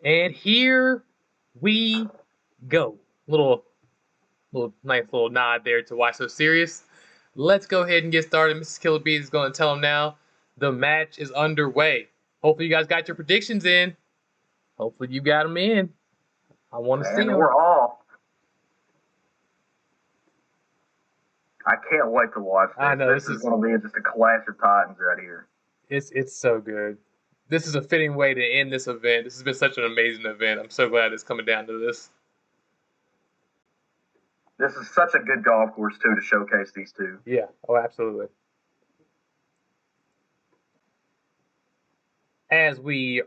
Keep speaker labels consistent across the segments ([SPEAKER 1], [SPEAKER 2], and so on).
[SPEAKER 1] And here we go. Little nice little nod there to Why So Serious. Let's go ahead and get started. Mrs. Killer Beaz is going to tell them now. The match is underway. Hopefully you guys got your predictions in. Hopefully you got them in. I want to see them.
[SPEAKER 2] And we're off. I can't wait to watch this.
[SPEAKER 1] I know,
[SPEAKER 2] this is going to be just a clash of titans right here.
[SPEAKER 1] It's so good. This is a fitting way to end this event. This has been such an amazing event. I'm so glad it's coming down to this.
[SPEAKER 2] This is such a good golf course, too, to showcase these two.
[SPEAKER 1] Yeah. Oh, absolutely. As we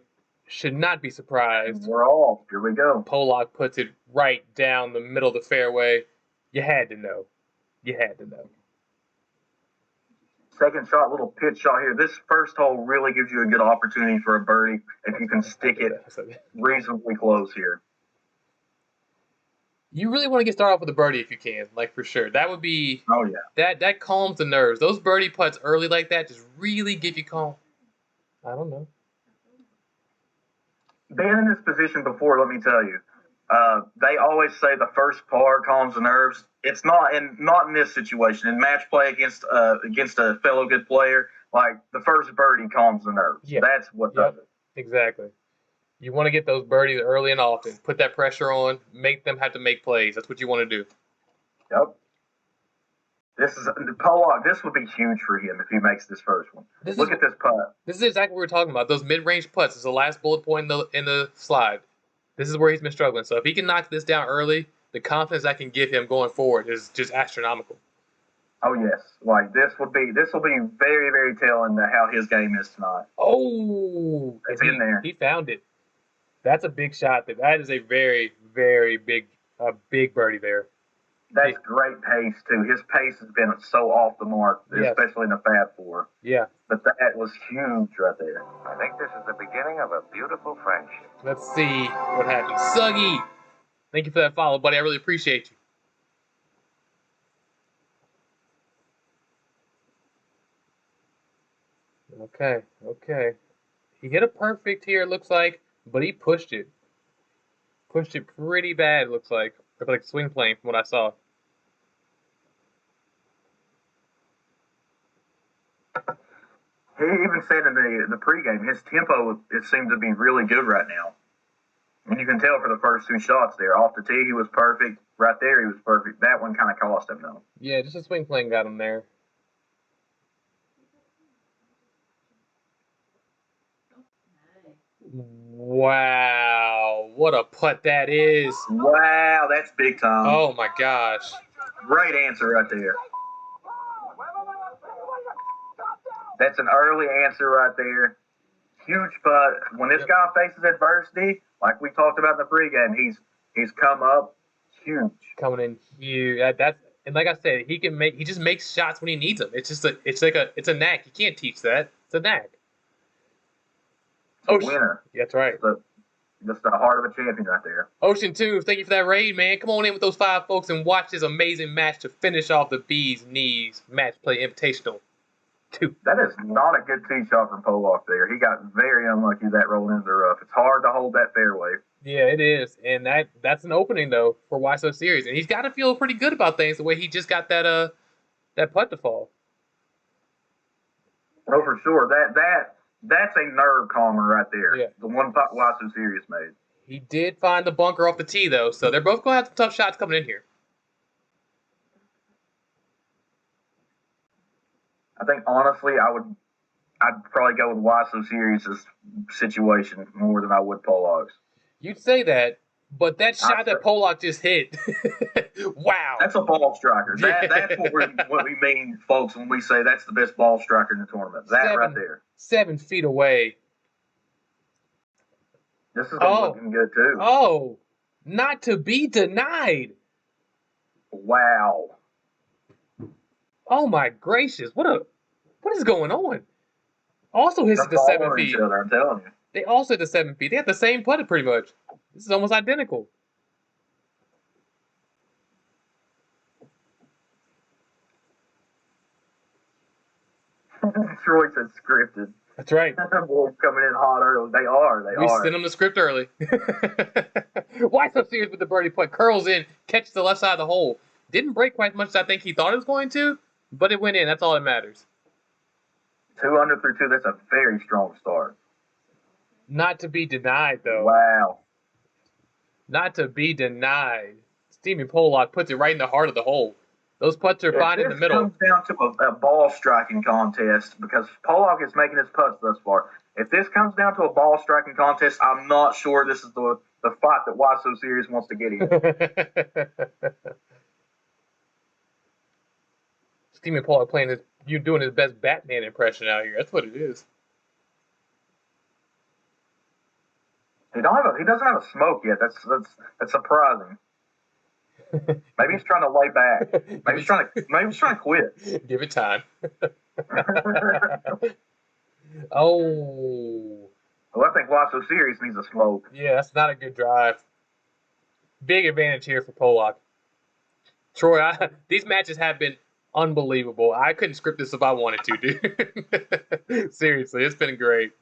[SPEAKER 1] should not be surprised.
[SPEAKER 2] We're off. Here we go.
[SPEAKER 1] Polak puts it right down the middle of the fairway. You had to know. You had to know.
[SPEAKER 2] Second shot, little pitch shot here. This first hole really gives you a good opportunity for a birdie if you can stick it reasonably close here.
[SPEAKER 1] You really want to get started off with a birdie if you can, like for sure. That would be.
[SPEAKER 2] Oh yeah.
[SPEAKER 1] That calms the nerves. Those birdie putts early like that just really give you calm. I don't know.
[SPEAKER 2] Being in this position before, let me tell you, they always say the first par calms the nerves. It's not in this situation. In match play against a fellow good player, like the first birdie calms the nerves. Yeah. That's what does it.
[SPEAKER 1] Exactly. You want to get those birdies early and often. Put that pressure on. Make them have to make plays. That's what you want to do.
[SPEAKER 2] Yep. Polak. This would be huge for him if he makes this first one. Look at this putt.
[SPEAKER 1] This is exactly what we're talking about. Those mid-range putts is the last bullet point in the slide. This is where he's been struggling. So if he can knock this down early, the confidence I can give him going forward is just astronomical.
[SPEAKER 2] Oh yes, like this will be very, very telling to how his game is tonight.
[SPEAKER 1] Oh,
[SPEAKER 2] it's in there.
[SPEAKER 1] He found it. That's a big shot. That is a very, very big birdie there.
[SPEAKER 2] That's great pace too. His pace has been so off the mark, especially in the Fab Four.
[SPEAKER 1] Yeah.
[SPEAKER 2] But that was huge right there.
[SPEAKER 3] I think this is the beginning of a beautiful friendship.
[SPEAKER 1] Let's see what happens. Suggy, thank you for that follow, buddy. I really appreciate you. Okay. He hit a perfect here, it looks like, but he pushed it. Pushed it pretty bad, it looks like. Like swing plane from what I saw.
[SPEAKER 2] He even said in the pregame, his tempo it seemed to be really good right now. And you can tell for the first two shots there. Off the tee, he was perfect. Right there, he was perfect. That one kind of cost him, though.
[SPEAKER 1] Yeah, just a swing plane got him there. Wow, what a putt that is.
[SPEAKER 2] Wow, that's big time.
[SPEAKER 1] Oh, my gosh.
[SPEAKER 2] Great answer right there. That's an early answer right there. Huge putt. When this guy faces adversity, like we talked about in the pregame, he's come up huge.
[SPEAKER 1] Coming in huge. And like I said, he just makes shots when he needs them. It's a knack. You can't teach that. It's a knack.
[SPEAKER 2] Winner.
[SPEAKER 1] That's right.
[SPEAKER 2] Just the heart of a champion right there.
[SPEAKER 1] Ocean 2, thank you for that raid, man. Come on in with those 5 folks and watch this amazing match to finish off the Beaz Knees Match Play Invitational 2.
[SPEAKER 2] That is not a good tee shot from Polak there. He got very unlucky that rolled into the rough. It's hard to hold that fairway.
[SPEAKER 1] Yeah, it is. And that's an opening, though, for Why So Serious. And he's got to feel pretty good about things the way he just got that putt to fall.
[SPEAKER 2] Oh, for sure. That's a nerve calmer right there.
[SPEAKER 1] Yeah.
[SPEAKER 2] The one Why So Serious made.
[SPEAKER 1] He did find the bunker off the tee, though, so they're both going to have some tough shots coming in here.
[SPEAKER 2] I think, honestly, I'd probably go with Why So Serious' situation more than I would Polak's.
[SPEAKER 1] You'd say that, but that shot that Polak just hit, wow.
[SPEAKER 2] That's a ball striker. That's what we mean, folks, when we say that's the best ball striker in the tournament. Right there.
[SPEAKER 1] 7 feet away.
[SPEAKER 2] This is looking good, too.
[SPEAKER 1] Oh, not to be denied.
[SPEAKER 2] Wow.
[SPEAKER 1] Oh, my gracious. What is going on? Also hits the 7 feet.
[SPEAKER 2] Each other, I'm telling you.
[SPEAKER 1] They also hit the 7 feet. They have the same putter pretty much. This is almost identical.
[SPEAKER 2] Troy said scripted.
[SPEAKER 1] That's right.
[SPEAKER 2] Boys coming in hot early. They are. They
[SPEAKER 1] We
[SPEAKER 2] are.
[SPEAKER 1] sent him the script early. Why so serious with the birdie putt? Curls in, catches the left side of the hole. Didn't break quite as much as I think he thought it was going to, but it went in. That's all that matters.
[SPEAKER 2] 2 under through 2. That's a very strong start.
[SPEAKER 1] Not to be denied, though.
[SPEAKER 2] Wow.
[SPEAKER 1] Not to be denied. Steamingpolak puts it right in the heart of the hole. Those putts are fine in the middle.
[SPEAKER 2] It comes down to a ball striking contest because Polak is making his putts thus far. If this comes down to a ball striking contest, I'm not sure this is the fight that Why So Serious wants to get in.
[SPEAKER 1] Steamingpolak doing his best Batman impression out here. That's what it is.
[SPEAKER 2] He doesn't have a smoke yet. That's surprising. Maybe he's trying to lay back. Maybe he's trying to quit.
[SPEAKER 1] Give it time. Oh.
[SPEAKER 2] Well, I think Why So Serious needs a smoke.
[SPEAKER 1] Yeah, that's not a good drive. Big advantage here for Polak. Troy, these matches have been unbelievable. I couldn't script this if I wanted to, dude. Seriously, it's been great.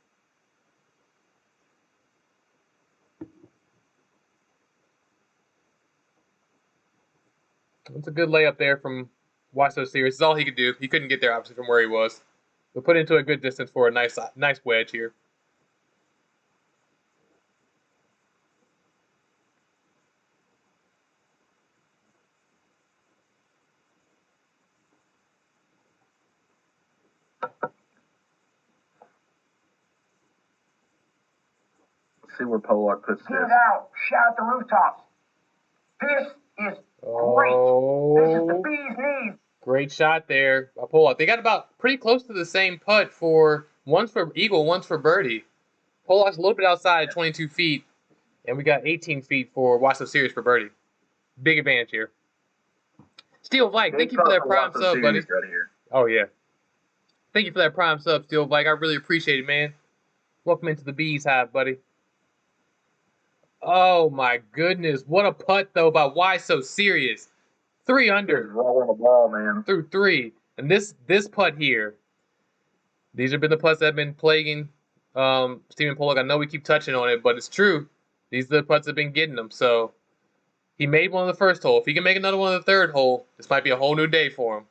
[SPEAKER 1] It's a good layup there from Why So Serious. It's all he could do. He couldn't get there, obviously, from where he was. But put into a good distance for a nice wedge here.
[SPEAKER 2] Let's see where Polak puts this.
[SPEAKER 3] Get it out. Shout at the rooftops. This is great. This is the bee's knees.
[SPEAKER 1] Great shot there by Polak. They got about pretty close to the same putt for one's for eagle, one's for birdie. Polak's a little bit outside at 22 feet, and we got 18 feet for Why So Serious for birdie. Big advantage here. Steel Vike, thank you for that prime sub, buddy.
[SPEAKER 2] Right here.
[SPEAKER 1] Oh, yeah. Thank you for that prime sub, Steel Vike. I really appreciate it, man. Welcome into the Beaz hive, buddy. Oh, my goodness. What a putt, though, by Why So Serious. 3 under.
[SPEAKER 2] Just rolling the ball, man.
[SPEAKER 1] Through 3. And this putt here, these have been the putts that have been plaguing Steamingpolak. I know we keep touching on it, but it's true. These are the putts that have been getting them. So he made one on the first hole. If he can make another one on the third hole, this might be a whole new day for him.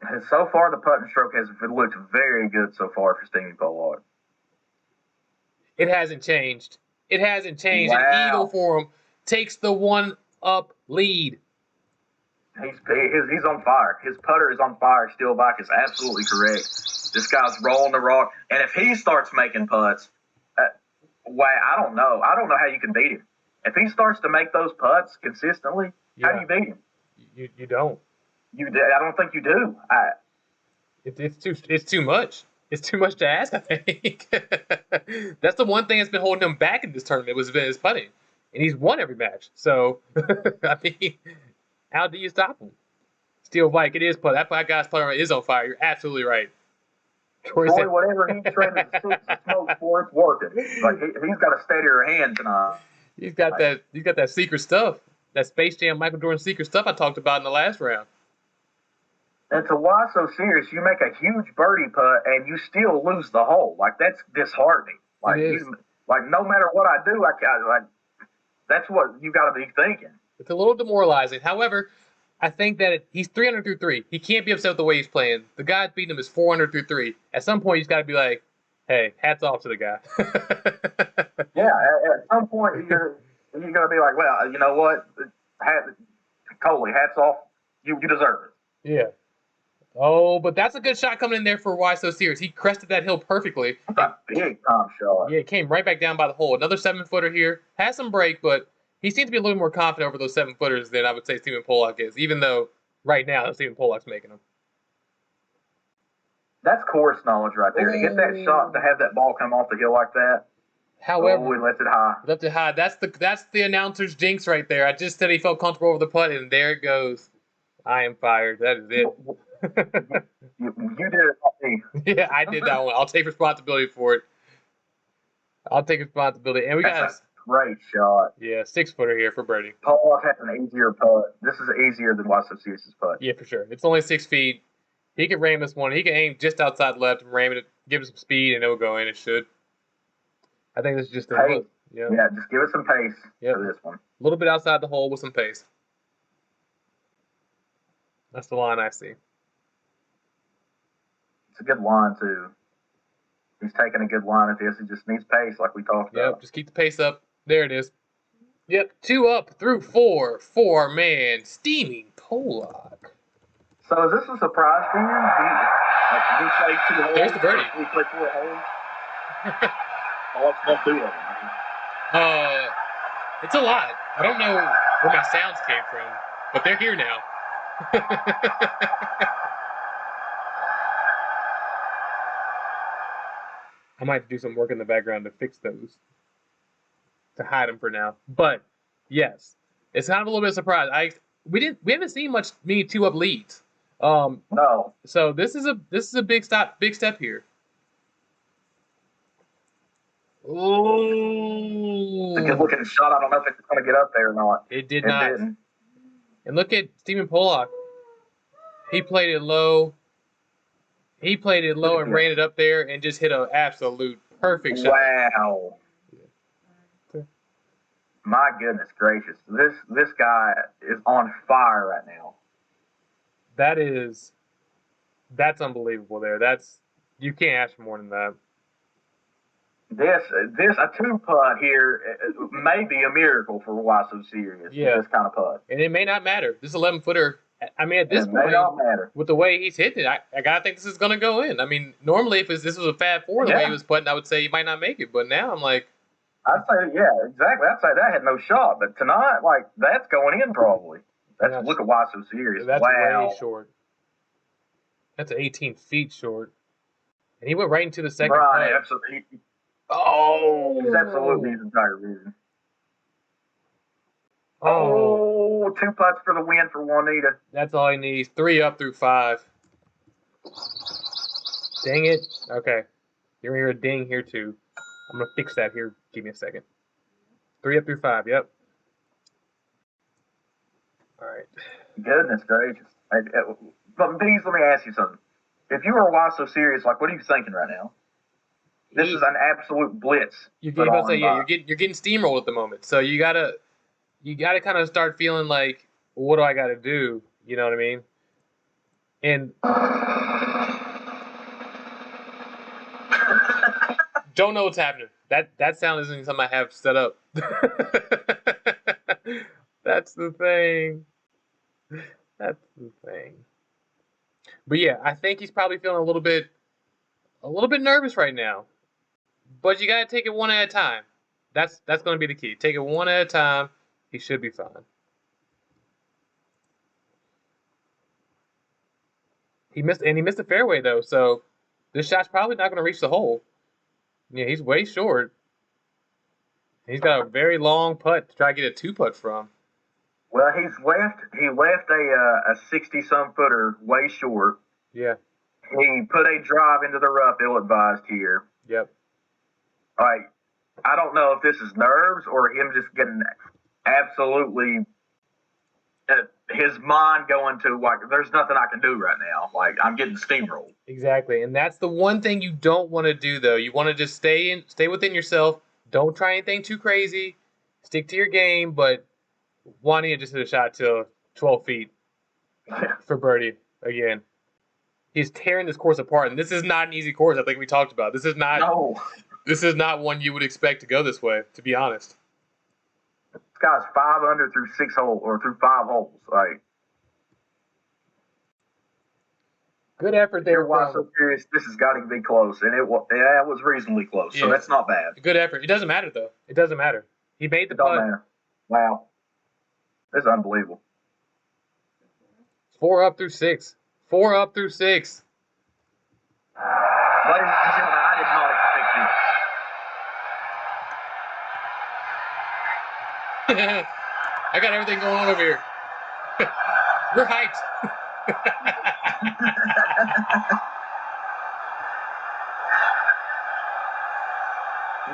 [SPEAKER 2] And so far, the putting stroke has looked very good so far for Steamingpolak.
[SPEAKER 1] It hasn't changed. It hasn't changed.
[SPEAKER 2] Wow.
[SPEAKER 1] An eagle for him takes the 1-up lead.
[SPEAKER 2] He's on fire. His putter is on fire. Steel Vike is absolutely correct. This guy's rolling the rock, and if he starts making putts, I don't know. I don't know how you can beat him. If he starts to make those putts consistently, how do you beat him?
[SPEAKER 1] You don't.
[SPEAKER 2] I don't think you do.
[SPEAKER 1] It's too much. It's too much to ask, I think. That's the one thing that's been holding him back in this tournament was his putting. And he's won every match. So, I mean, how do you stop him? Steel Vike, it is putt. That guy's putter is on fire. You're absolutely right.
[SPEAKER 2] Troy, whatever he's traded the smoke for, it's working. Like he's got a steadier hand tonight.
[SPEAKER 1] He's got that secret stuff. That Space Jam Michael Jordan secret stuff I talked about in the last round.
[SPEAKER 2] And to Why So Serious, you make a huge birdie putt and you still lose the hole. Like that's disheartening. Like no matter what I do, that's what you got to be thinking.
[SPEAKER 1] It's a little demoralizing. However, I think that he's 300 through 3. He can't be upset with the way he's playing. The guy beating him is 400 through 3. At some point, he's got to be like, "Hey, hats off to the guy."
[SPEAKER 2] Yeah, at some point you're gonna be like, "Well, you know what, Coley, hats off. You deserve it."
[SPEAKER 1] Yeah. Oh, but that's a good shot coming in there for Why So Serious. He crested that hill perfectly.
[SPEAKER 2] That's a big time shot.
[SPEAKER 1] Yeah, it came right back down by the hole. Another 7-footer here. Has some break, but he seems to be a little more confident over those 7-footers than I would say Steamingpolak is, even though right now Steamingpolak's making them.
[SPEAKER 2] That's course knowledge right there. To hit that shot, to have that ball come off the hill like that.
[SPEAKER 1] However,
[SPEAKER 2] we left it high.
[SPEAKER 1] Left it high. That's the announcer's jinx right there. I just said he felt comfortable over the putt, and there it goes. I am fired. That is it.
[SPEAKER 2] You did it, not me.
[SPEAKER 1] Yeah, I did that one. I'll take responsibility for it. I'll take responsibility. And we got
[SPEAKER 2] a great shot.
[SPEAKER 1] Yeah, 6-footer here for birdie.
[SPEAKER 2] Polak has an easier putt. This is easier than Why So Serious's putt.
[SPEAKER 1] Yeah, for sure. It's only 6 feet. He can ram this one. He can aim just outside left and ram it give it some speed, and it will go in. It should. I think this is just a
[SPEAKER 2] Pace.
[SPEAKER 1] look. Yep.
[SPEAKER 2] Yeah, just give it some pace
[SPEAKER 1] Yep.
[SPEAKER 2] for this one.
[SPEAKER 1] A little bit outside the hole with some pace. That's the line I see.
[SPEAKER 2] It's a good line, too. He's taking a good line at this. He just needs pace, like we talked about.
[SPEAKER 1] Yep, just keep the pace up. There it is. Yep, 2 up through 4 for our man, Steamingpolak.
[SPEAKER 2] So is this a surprise to you? He played 2 holes.
[SPEAKER 1] There's the birdie.
[SPEAKER 2] He played 4 holes. Oh, it's 1, 2 of them.
[SPEAKER 1] It's a lot. I don't know where my sounds came from, but they're here now. I might do some work in the background to fix those, to hide them for now. But yes, it's kind of a little bit of a surprise. We haven't seen many 2-up leads.
[SPEAKER 2] No.
[SPEAKER 1] So this is a big step here. Oh,
[SPEAKER 2] It's a good looking shot. I don't know if it's going to get up there or not.
[SPEAKER 1] It did not.
[SPEAKER 2] Didn't.
[SPEAKER 1] And look at Steamingpolak. He played it low. He played it low and ran it up there and just hit an absolute perfect shot.
[SPEAKER 2] Wow. My goodness gracious. This guy is on fire right now.
[SPEAKER 1] That's unbelievable there. You can't ask for more than that.
[SPEAKER 2] This a 2-putt here may be a miracle for why so serious.
[SPEAKER 1] Yeah.
[SPEAKER 2] This kind of putt.
[SPEAKER 1] And it may not matter. This 11-footer, I mean, at this
[SPEAKER 2] It
[SPEAKER 1] point,
[SPEAKER 2] may not matter.
[SPEAKER 1] with the way he's hitting it, I gotta think this is gonna go in. I mean, normally if this was a Fab 4 the way he was putting, I would say he might not make it. But now I'm like,
[SPEAKER 2] I'd say, yeah, exactly. I'd say that had no shot. But tonight, like, that's going in probably. Look at why so serious.
[SPEAKER 1] That's
[SPEAKER 2] wow.
[SPEAKER 1] way short. That's 18 feet short. And he went right into the second
[SPEAKER 2] Right,
[SPEAKER 1] putt.
[SPEAKER 2] absolutely.
[SPEAKER 1] Oh!
[SPEAKER 2] He's absolutely his entire reason.
[SPEAKER 1] Oh.
[SPEAKER 2] 2 putts for the win for Juanita.
[SPEAKER 1] That's all he needs. 3 up through 5. Dang it. Okay. You're going to hear a ding here, too. I'm going to fix that here. Give me a second. 3 up through 5. Yep. All right.
[SPEAKER 2] Goodness gracious. But Beaz, let me ask you something. If you were why so serious, like, what are you thinking right now? This is an absolute blitz.
[SPEAKER 1] You're getting steamrolled at the moment. So you gotta kind of start feeling like, what do I gotta do? You know what I mean? And don't know what's happening. That sound isn't something I have set up. That's the thing. That's the thing. But yeah, I think he's probably feeling a little bit nervous right now. But you gotta take it one at a time. That's gonna be the key. Take it one at a time. He should be fine. He missed the fairway though, so this shot's probably not gonna reach the hole. Yeah, he's way short. He's got a very long putt to try to get a 2-putt from.
[SPEAKER 2] Well, he left a 60-some footer way short.
[SPEAKER 1] Yeah.
[SPEAKER 2] He put a drive into the rough, ill-advised here.
[SPEAKER 1] Yep.
[SPEAKER 2] Like, I don't know if this is nerves or him just getting absolutely his mind going to, like, there's nothing I can do right now. Like, I'm getting steamrolled.
[SPEAKER 1] Exactly, and that's the one thing you don't want to do though. You want to just stay within yourself. Don't try anything too crazy. Stick to your game, but Juanita just hit a shot to 12 feet for birdie again. He's tearing this course apart, and this is not an easy course. I think we talked about. This is not one you would expect to go this way, to be honest.
[SPEAKER 2] This guy's 5 under through 6 holes or through 5 holes. Like,
[SPEAKER 1] good effort there.
[SPEAKER 2] Why so serious? This has got to be close, and it was reasonably close. So that's not bad.
[SPEAKER 1] Good effort. It doesn't matter though. It doesn't matter. He made the putt.
[SPEAKER 2] Matter. Wow, this is unbelievable.
[SPEAKER 1] 4 up through 6. 4 up through 6.
[SPEAKER 2] Ladies and gentlemen, I did not expect this.
[SPEAKER 1] I got everything going on over here. We're hyped.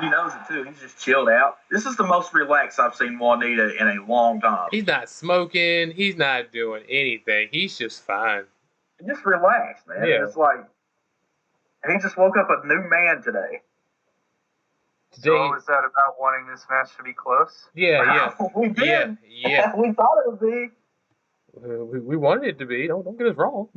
[SPEAKER 2] He knows it too. He's just chilled out. This is the most relaxed I've seen Juanita in a long time.
[SPEAKER 1] He's not smoking. He's not doing anything. He's just fine.
[SPEAKER 2] Just relaxed, man.
[SPEAKER 1] Yeah.
[SPEAKER 2] It's like, He just woke up a new man today.
[SPEAKER 4] So what was that about wanting this match to be close?
[SPEAKER 1] Yeah.
[SPEAKER 2] We did.
[SPEAKER 1] Yeah.
[SPEAKER 2] We thought it would be.
[SPEAKER 1] We wanted it to be. Don't get us wrong.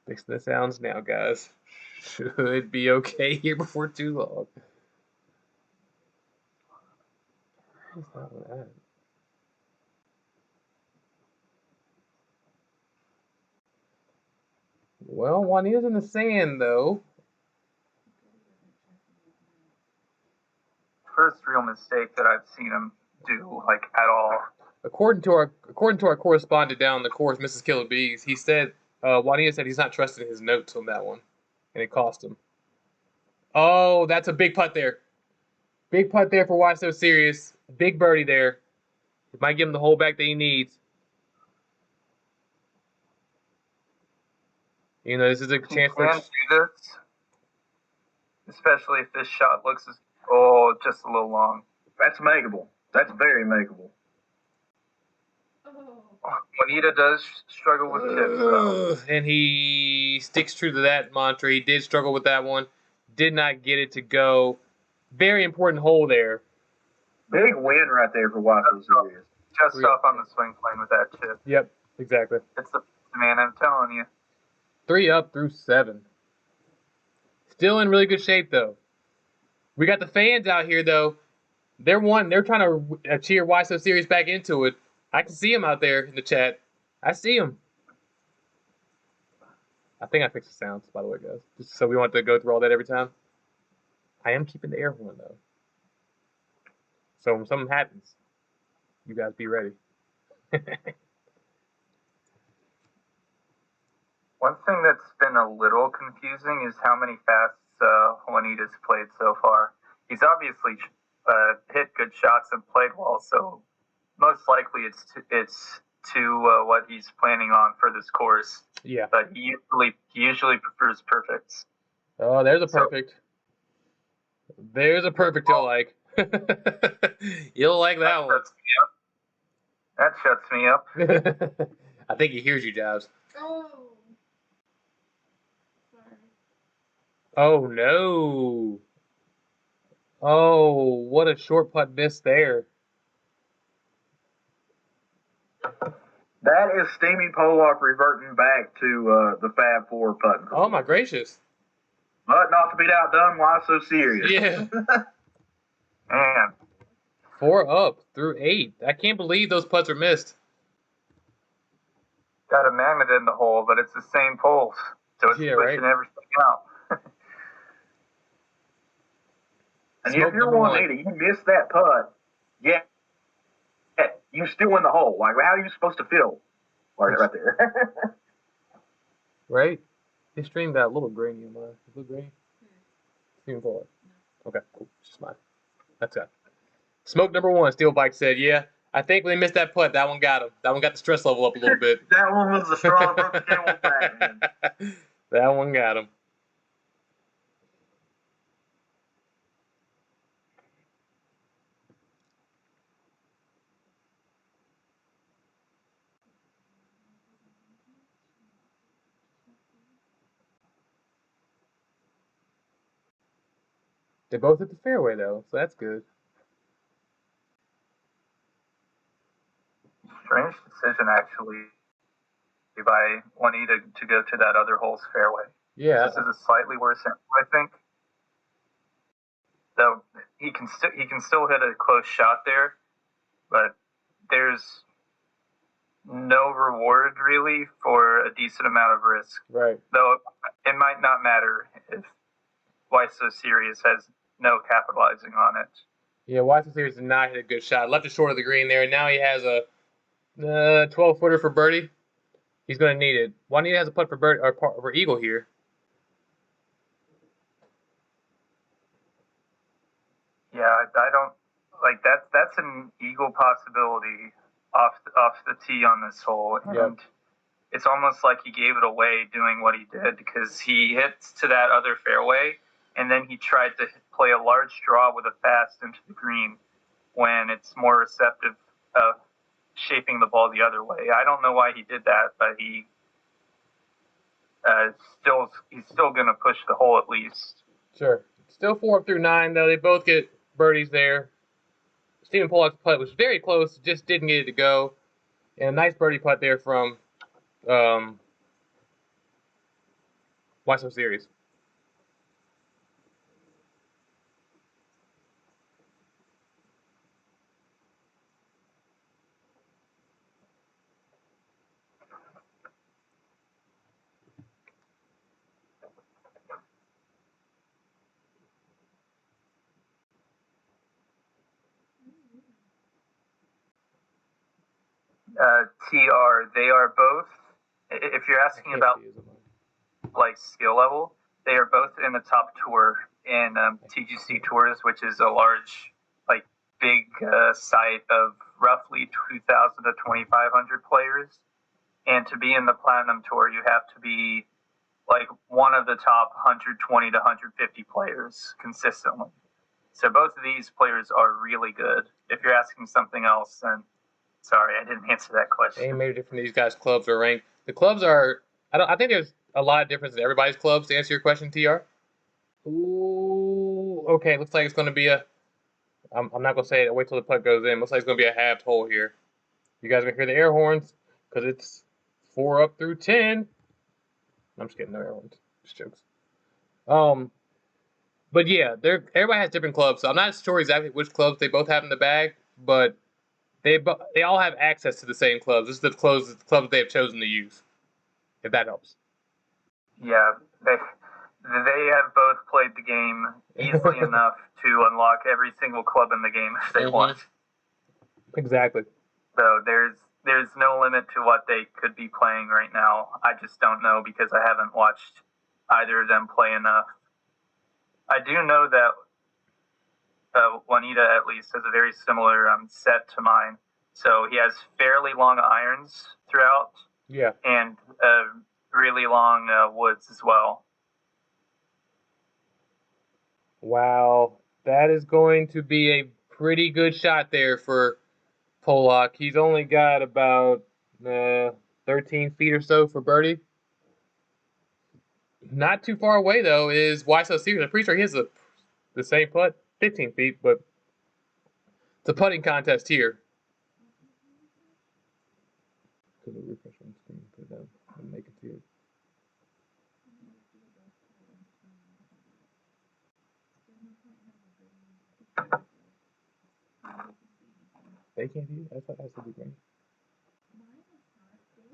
[SPEAKER 1] Fixing the sounds now, guys. Should be okay here before too long. Where's that one at? Well, Juanita's in the sand, though.
[SPEAKER 4] First real mistake that I've seen him do, like, at all.
[SPEAKER 1] According to our correspondent down the course, Mrs. Killer Beaz, he said Juanita said he's not trusting his notes on that one, and it cost him. Oh, that's a big putt there. Big putt there for Why So Serious. Big birdie there. It might give him the hole back that he needs. You know, this is a
[SPEAKER 4] He
[SPEAKER 1] chance for.
[SPEAKER 4] can do this, especially if this shot looks just a little long.
[SPEAKER 2] That's makeable. That's very makeable.
[SPEAKER 4] Juanita does struggle with tips, though.
[SPEAKER 1] And he sticks true to that mantra. He did struggle with that one. Did not get it to go. Very important hole there.
[SPEAKER 2] Big win right there for Why So Serious.
[SPEAKER 4] Just off on the swing plane with that chip.
[SPEAKER 1] Yep, exactly.
[SPEAKER 4] It's the man, I'm telling you.
[SPEAKER 1] 3 up through 7. Still in really good shape, though. We got the fans out here, though. They're trying to cheer Why So Serious back into it. I can see them out there in the chat. I see them. I think I fixed the sounds, by the way, guys. Just so we want to go through all that every time. I am keeping the air horn, though. So when something happens, you guys be ready.
[SPEAKER 4] One thing that's been a little confusing is how many fasts Juanita's played so far. He's obviously hit good shots and played well, so most likely it's to what he's planning on for this course.
[SPEAKER 1] Yeah.
[SPEAKER 4] But he usually prefers perfects.
[SPEAKER 1] Oh, there's a perfect. There's a perfect you'll like. You'll like that one.
[SPEAKER 4] That shuts me up.
[SPEAKER 1] I think he hears you, Jobs.
[SPEAKER 5] Oh. Sorry.
[SPEAKER 1] Oh, no. Oh, what a short putt miss there.
[SPEAKER 2] That is Steamingpolak reverting back to the Fab Four putting.
[SPEAKER 1] Oh, my gracious.
[SPEAKER 2] But not to be outdone, Why So Serious?
[SPEAKER 1] Yeah.
[SPEAKER 4] Man.
[SPEAKER 1] 4 up through 8. I can't believe those putts were missed.
[SPEAKER 4] Got a magnet in the hole, but it's the same poles. So it's pushing everything out.
[SPEAKER 2] And if you're 180, you missed that putt, yeah, you still in the hole. Like, how are you supposed to feel? Right there.
[SPEAKER 1] Right? His stream got a little grainy in mine. A little grainy? Steamingpolak. Okay, cool. Just mine. That's good. Smoke number 1, Steel Bike said, yeah, I think when they missed that putt, that one got him. That one got the stress level up a little bit.
[SPEAKER 2] That one was the straw that broke the camel's back, man.
[SPEAKER 1] That one got him. They both hit the fairway, though, so that's good.
[SPEAKER 4] Strange decision, actually, by Juanita to go to that other hole's fairway.
[SPEAKER 1] Yeah.
[SPEAKER 4] This is a slightly worse angle, I think. Though he can still hit a close shot there, but there's no reward really for a decent amount of risk.
[SPEAKER 1] Right.
[SPEAKER 4] Though it might not matter if Why So Serious has no capitalizing on it.
[SPEAKER 1] Yeah, Why So Serious did not hit a good shot. Left it short of the green there, and now he has a 12-footer for birdie. He's going to need it. Juanita has a putt for birdie or for eagle here.
[SPEAKER 4] Yeah, I don't like that. That's an eagle possibility off the tee on this hole, and it's almost like he gave it away doing what he did because he hits to that other fairway, and then he tried to play a large draw with a fast into the green when it's more receptive of shaping the ball the other way. I don't know why he did that, but he's still going to push the hole at least.
[SPEAKER 1] Sure. Still 4 up through 9, though. They both get birdies there. Steamingpolak's putt was very close, just didn't get it to go. And a nice birdie putt there from Why So Serious.
[SPEAKER 4] TR, they are both, if you're asking about like skill level, they are both in the top tour in TGC Tours, which is a large, like big site of roughly 2,000 to 2,500 players. And to be in the Platinum Tour, you have to be like one of the top 120 to 150 players consistently. So both of these players are really good. If you're asking something else, then sorry, I didn't answer that question.
[SPEAKER 1] Ain't major different these guys' clubs are ranked. The clubs are, I think there's a lot of difference in everybody's clubs to answer your question, TR. Ooh, okay, looks like it's going to be I'm not going to say it, wait till the putt goes in. Looks like it's going to be a halved hole here. You guys are going to hear the air horns because it's 4 up through 10. I'm just kidding, no air horns. Just jokes. But yeah, everybody has different clubs, so I'm not sure exactly which clubs they both have in the bag, but they all have access to the same clubs. This is the clubs they have chosen to use, if that helps.
[SPEAKER 4] Yeah, they have both played the game easily enough to unlock every single club in the game if they want.
[SPEAKER 1] Exactly.
[SPEAKER 4] So there's no limit to what they could be playing right now. I just don't know because I haven't watched either of them play enough. I do know that Juanita, at least, has a very similar set to mine. So he has fairly long irons throughout.
[SPEAKER 1] Yeah.
[SPEAKER 4] And really long woods as well.
[SPEAKER 1] Wow. That is going to be a pretty good shot there for Polak. He's only got about 13 feet or so for birdie. Not too far away, though, is Why So Serious. I'm pretty sure he has the same putt, 15 feet, but it's a putting contest here. Refresh on screen, put it down, and make it see it. They can't see it? I thought that would be great.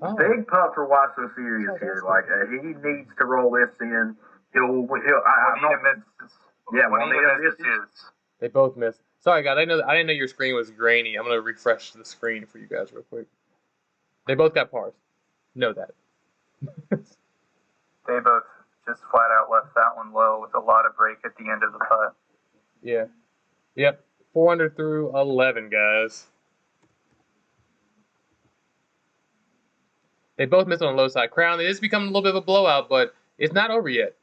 [SPEAKER 2] Oh. Big putt for Why So Serious here. Like he needs to roll this in.
[SPEAKER 1] They both missed. Sorry, guys. I didn't know your screen was grainy. I'm gonna refresh the screen for you guys real quick. They both got pars. Know that.
[SPEAKER 4] They both just flat out left that one low with a lot of break at the end of the putt.
[SPEAKER 1] Yeah. Yep. 4 under through 11, guys. They both missed on the low side. Crown, it is becoming a little bit of a blowout, but it's not over yet.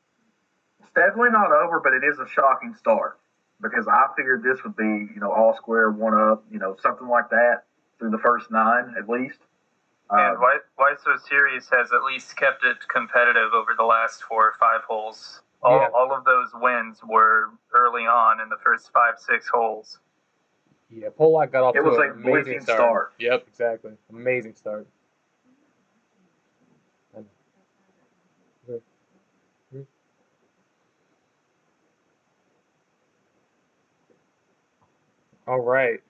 [SPEAKER 2] It's definitely not over, but it is a shocking start because I figured this would be, all square, 1 up, something like that through the first 9 at least.
[SPEAKER 4] And Why So Serious has at least kept it competitive over the last 4 or 5 holes. All of those wins were early on in the first 5, 6 holes.
[SPEAKER 1] Yeah, Polak got off to an amazing
[SPEAKER 2] start.
[SPEAKER 1] Yep, exactly. Amazing start. All right.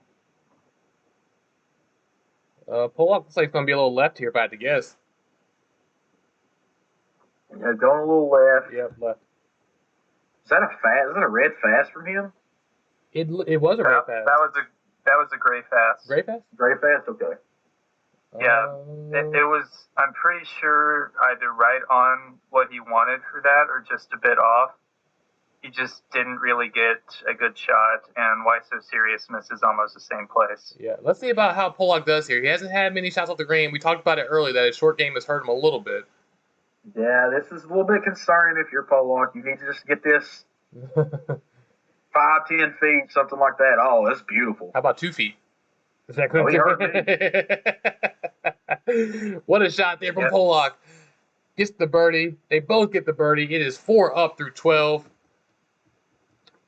[SPEAKER 1] Polak looks like it's going to be a little left here, if I had to guess.
[SPEAKER 2] Yeah, going a little left.
[SPEAKER 1] Yep, left.
[SPEAKER 2] Is that a red fast from him?
[SPEAKER 1] It was a red fast.
[SPEAKER 4] That was a gray fast.
[SPEAKER 1] Gray fast?
[SPEAKER 2] Gray fast, okay.
[SPEAKER 4] Yeah, it was. I'm pretty sure either right on what he wanted for that, or just a bit off. He just didn't really get a good shot, and Why So Serious misses almost the same place.
[SPEAKER 1] Yeah, let's see about how Polak does here. He hasn't had many shots off the green. We talked about it earlier that his short game has hurt him a little bit.
[SPEAKER 2] Yeah, this is a little bit concerning if you're Polak. You need to just get this 5, 10 feet, something like that. Oh, that's beautiful.
[SPEAKER 1] How about 2 feet? Is that going
[SPEAKER 2] Oh, he heard
[SPEAKER 1] to What a shot there from
[SPEAKER 4] Yep.
[SPEAKER 1] Polak. Gets the birdie. They both get the birdie. It is 4 up through 12.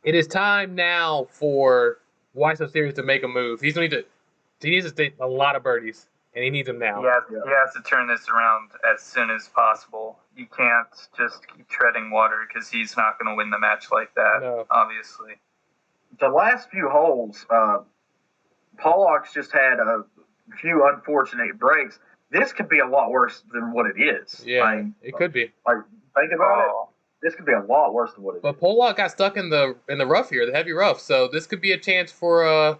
[SPEAKER 1] It is time now for Why So Serious to make a move. He needs to take a lot of birdies, and he needs them now.
[SPEAKER 4] He has to turn this around as soon as possible. You can't just keep treading water because he's not going to win the match like that,
[SPEAKER 1] No.
[SPEAKER 4] obviously.
[SPEAKER 2] The last few holes, Pollock's just had a few unfortunate breaks. This could be a lot worse than what it is.
[SPEAKER 1] Yeah,
[SPEAKER 2] I mean,
[SPEAKER 1] it could be.
[SPEAKER 2] like, think about it.
[SPEAKER 4] Oh,
[SPEAKER 2] This could be a lot worse than what it is.
[SPEAKER 1] But Polak got stuck in the rough here, the heavy rough. So this could be a chance for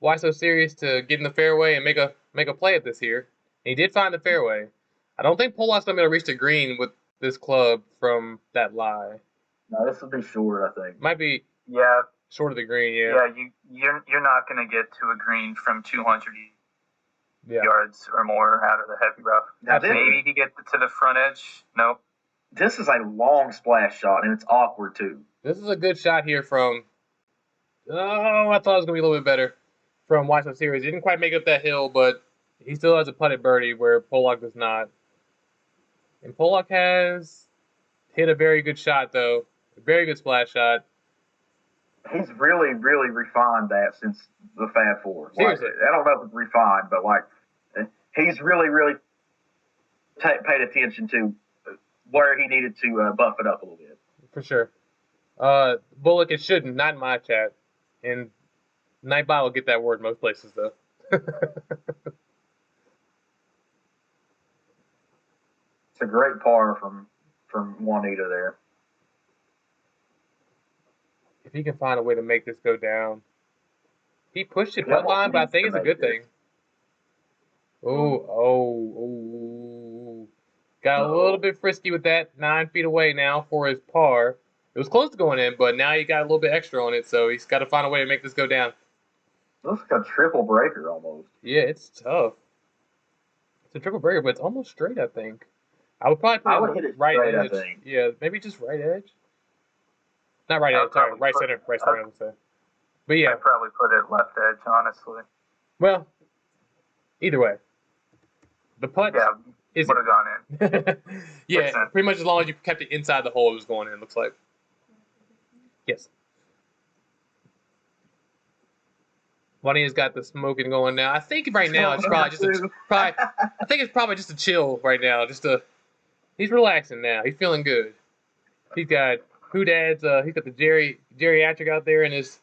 [SPEAKER 1] Why So Serious to get in the fairway and make a play at this here. And he did find the fairway. I don't think Polak's gonna be able to reach the green with this club from that lie.
[SPEAKER 2] No, this will be short, I think.
[SPEAKER 1] Might be
[SPEAKER 4] yeah,
[SPEAKER 1] short of the green, yeah.
[SPEAKER 4] You're not going to get to a green from 200
[SPEAKER 1] Yeah.
[SPEAKER 4] yards or more out of the heavy rough.
[SPEAKER 2] Now, this,
[SPEAKER 4] Maybe he gets to the front edge. Nope.
[SPEAKER 2] this is a long splash shot, and it's awkward, too.
[SPEAKER 1] This is a good shot here from. Oh, I thought it was gonna be a little bit better from Why So Serious. He didn't quite make up that hill, but he still has a putted birdie where Polak does not. And Polak has hit a very good shot, though. A very good splash shot.
[SPEAKER 2] He's really, really refined that since the Fab Four.
[SPEAKER 1] Seriously.
[SPEAKER 2] Like, I don't know if it's refined, but, like, he's really, really paid attention to where he needed to buff it up a little bit.
[SPEAKER 1] For sure. Bullock, it shouldn't, not in my chat. And Nightbot will get that word most places, though.
[SPEAKER 2] It's a great par from Juanita there.
[SPEAKER 1] If he can find a way to make this go down. He pushed it
[SPEAKER 2] Yeah,
[SPEAKER 1] putt line, but I
[SPEAKER 2] needs
[SPEAKER 1] think
[SPEAKER 2] to
[SPEAKER 1] it's a
[SPEAKER 2] make
[SPEAKER 1] good
[SPEAKER 2] this.
[SPEAKER 1] thing. Oh. Got a little bit frisky with that. 9 feet away now for his par. It was close to going in, but now he got a little bit extra on it, so he's got to find a way to make this go down.
[SPEAKER 2] Looks like a triple breaker almost.
[SPEAKER 1] Yeah, it's tough. It's a triple breaker, but it's almost straight, I think. I would probably put
[SPEAKER 2] I
[SPEAKER 1] it
[SPEAKER 2] would hit it
[SPEAKER 1] right
[SPEAKER 2] straight, I
[SPEAKER 1] edge.
[SPEAKER 2] think.
[SPEAKER 1] Yeah, maybe just right edge. Not right
[SPEAKER 4] I
[SPEAKER 1] edge,
[SPEAKER 4] would
[SPEAKER 1] sorry,
[SPEAKER 4] probably
[SPEAKER 1] right
[SPEAKER 4] put-
[SPEAKER 1] center, I would say. But yeah,
[SPEAKER 4] I'd probably put it left edge, honestly.
[SPEAKER 1] well, either way. The putt
[SPEAKER 4] Yeah,
[SPEAKER 1] is
[SPEAKER 4] would have gone in.
[SPEAKER 1] yeah,
[SPEAKER 4] Makes sense.
[SPEAKER 1] pretty much as long as you kept it inside the hole, it was going in, looks like. Yes. Juanita's got the smoking going now. I think right now it's probably just I think it's probably just a chill right now. He's relaxing now. He's feeling good. He's got Hoodad's, he's got the geriatric out there and is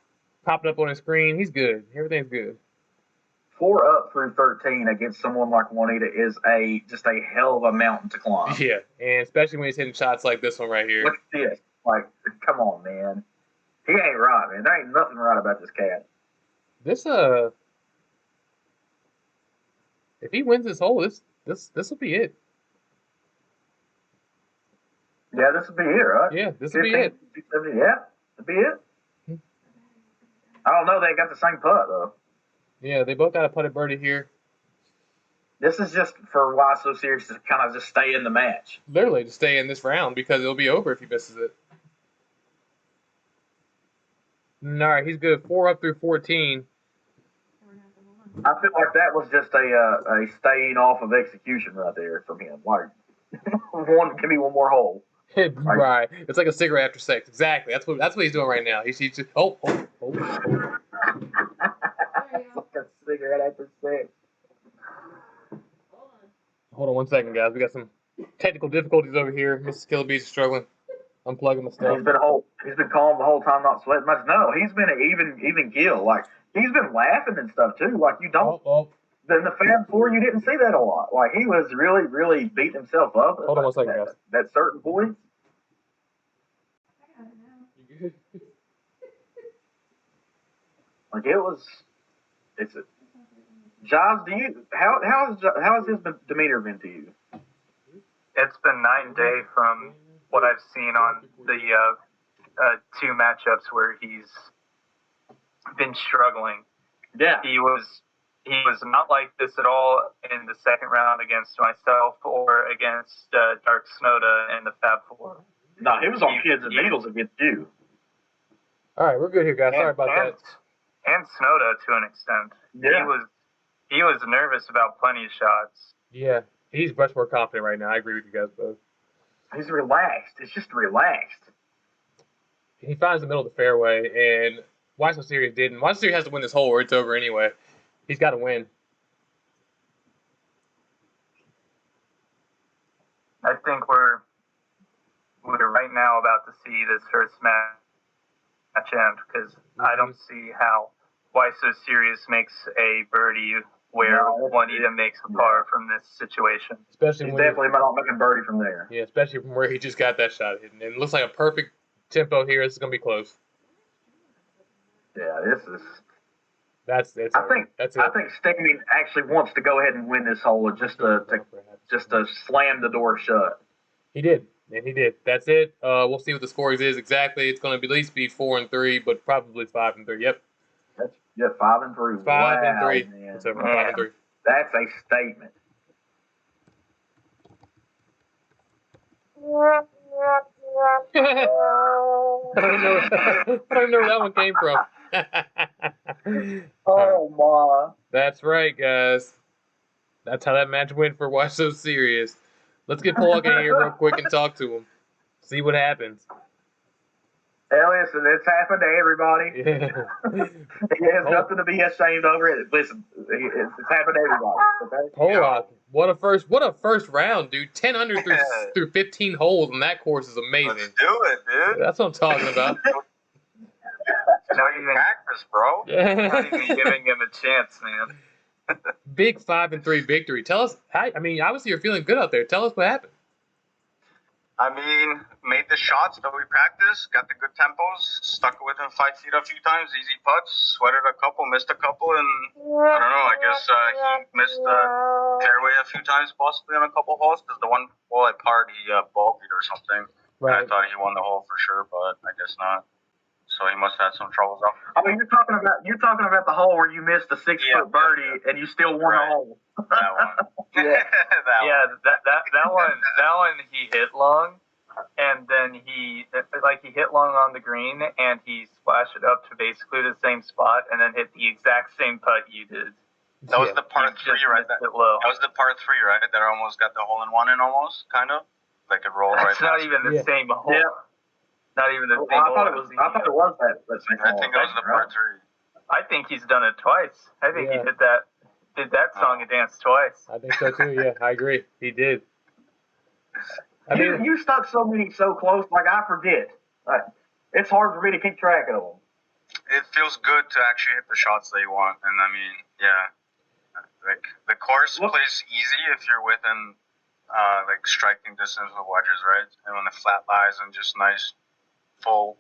[SPEAKER 1] popping up on his screen. He's good. Everything's good.
[SPEAKER 2] 4 up through 13 against someone like Juanita is just a hell of a mountain to climb.
[SPEAKER 1] Yeah, and especially when he's hitting shots like this one right here.
[SPEAKER 2] Look at this. Like, come on, man. He ain't right, man. There ain't nothing right about this cat.
[SPEAKER 1] This if he wins this hole, this will be it.
[SPEAKER 2] Yeah, this would be it, right?
[SPEAKER 1] Yeah, this will be it.
[SPEAKER 2] 270, yeah, that'd be it. I don't know. They got the same putt, though.
[SPEAKER 1] Yeah, they both got a putted birdie here.
[SPEAKER 2] This is just for Why So Serious to kind of just stay in the match.
[SPEAKER 1] Literally to stay in this round because it'll be over if he misses it. All right, he's good. 4 up through 14.
[SPEAKER 2] I feel like that was just a staying off of execution right there from him. Like, give me one more hole.
[SPEAKER 1] Right. It's like a cigarette after sex. Exactly. That's what he's doing right now. He's just oh.
[SPEAKER 2] It's like a cigarette after sex.
[SPEAKER 1] Hold on 1 second, guys. We got some technical difficulties over here. Mrs. Killabees is struggling. Unplugging the stuff.
[SPEAKER 2] He's been calm the whole time, not sweating much. No, he's been an even kill. Like, he's been laughing and stuff too. Like, you don't. Then the Fab Four, you didn't see that a lot. Like, he was really, really beating himself up.
[SPEAKER 1] Hold on 1 second, guys.
[SPEAKER 2] At certain points. Like, it's a. Giles, how has his demeanor been to you?
[SPEAKER 4] It's been night and day from what I've seen on the 2 matchups where he's been struggling.
[SPEAKER 2] Yeah.
[SPEAKER 4] He was not like this at all in the second round against myself or against Dark Snowda and the Fab Four.
[SPEAKER 2] No, he was on kids and needles against you.
[SPEAKER 1] All right, we're good here, guys. Sorry about that.
[SPEAKER 4] And Snowda to an extent.
[SPEAKER 2] Yeah.
[SPEAKER 4] he was nervous about plenty of shots.
[SPEAKER 1] Yeah, he's much more confident right now. I agree with you guys both.
[SPEAKER 2] He's relaxed. It's just relaxed.
[SPEAKER 1] He finds the middle of the fairway, and Why So Serious didn't. Why So Serious has to win this hole or it's over anyway. He's got to win.
[SPEAKER 4] I think we're right now about to see this first match end because I don't see how Why So Serious makes a birdie where Juanita makes a par from this situation.
[SPEAKER 1] Especially
[SPEAKER 2] He's
[SPEAKER 1] when
[SPEAKER 2] definitely not making birdie from there.
[SPEAKER 1] Yeah, especially from where he just got that shot hidden. And it looks like a perfect tempo here. This is gonna be close.
[SPEAKER 2] Yeah, this is.
[SPEAKER 1] That's it.
[SPEAKER 2] I think Steaming actually wants to go ahead and win this hole just to slam the door shut.
[SPEAKER 1] He did, and he did. That's it. We'll see what the scoring is exactly. It's going to be at least be 4-3, but probably 5-3. Yep.
[SPEAKER 2] That's 5-3.
[SPEAKER 1] 5-3.
[SPEAKER 2] Man.
[SPEAKER 1] It's over 5-3.
[SPEAKER 2] That's a statement.
[SPEAKER 1] I don't know where that one came from.
[SPEAKER 2] Oh my!
[SPEAKER 1] That's right, guys. That's how that match went for Why So Serious. Let's get Polak in here real quick and talk to him. See what happens.
[SPEAKER 2] Hey, listen, it's happened to everybody.
[SPEAKER 1] Yeah.
[SPEAKER 2] He has nothing to be ashamed over. It. Listen, it's happened to everybody. Okay?
[SPEAKER 1] Polak, what a first round, dude. 10 under through 15 holes, and that course is amazing.
[SPEAKER 5] Let's do it, dude.
[SPEAKER 1] That's what I'm talking about.
[SPEAKER 5] Not even practice, bro.
[SPEAKER 4] Not even giving him a chance, man.
[SPEAKER 1] Big 5-3 victory. Tell us how. I mean, obviously you're feeling good out there. Tell us what happened.
[SPEAKER 5] I mean, made the shots that we practiced, got the good tempos, stuck within 5 feet a few times, easy putts, sweated a couple, missed a couple, and I don't know, I guess he missed the fairway a few times possibly on a couple holes, because the one hole I parred, he bogeyed or something.
[SPEAKER 1] Right.
[SPEAKER 5] And I thought he won the hole for sure, but I guess not. So he must have had some troubles out.
[SPEAKER 2] I mean, you're talking about the hole where you missed a 6-foot birdie and you still won the hole.
[SPEAKER 5] That one.
[SPEAKER 2] Yeah.
[SPEAKER 4] That one he hit long, and then he hit long on the green, and he splashed it up to basically the same spot, and then hit the exact same putt you did.
[SPEAKER 5] That was the par 3, right? That was the par 3, right? That almost got the hole in one in almost, kind of. Like it rolled
[SPEAKER 4] That's
[SPEAKER 5] right.
[SPEAKER 4] Not even the same hole.
[SPEAKER 2] Yeah.
[SPEAKER 4] Not even the same
[SPEAKER 2] I
[SPEAKER 4] hole.
[SPEAKER 2] thought it was that same hole.
[SPEAKER 5] I think it was the par 3.
[SPEAKER 4] I think he's done it twice. I think he did that song and dance twice.
[SPEAKER 1] I think so too. Yeah, I agree. He did. I mean,
[SPEAKER 2] you stuck so many so close, like I forget. It's hard for me to keep track of them.
[SPEAKER 5] It feels good to actually hit the shots that you want, and I mean, yeah, like the course plays easy if you're within like striking distance with wedges, right? And when the flat lies and just nice full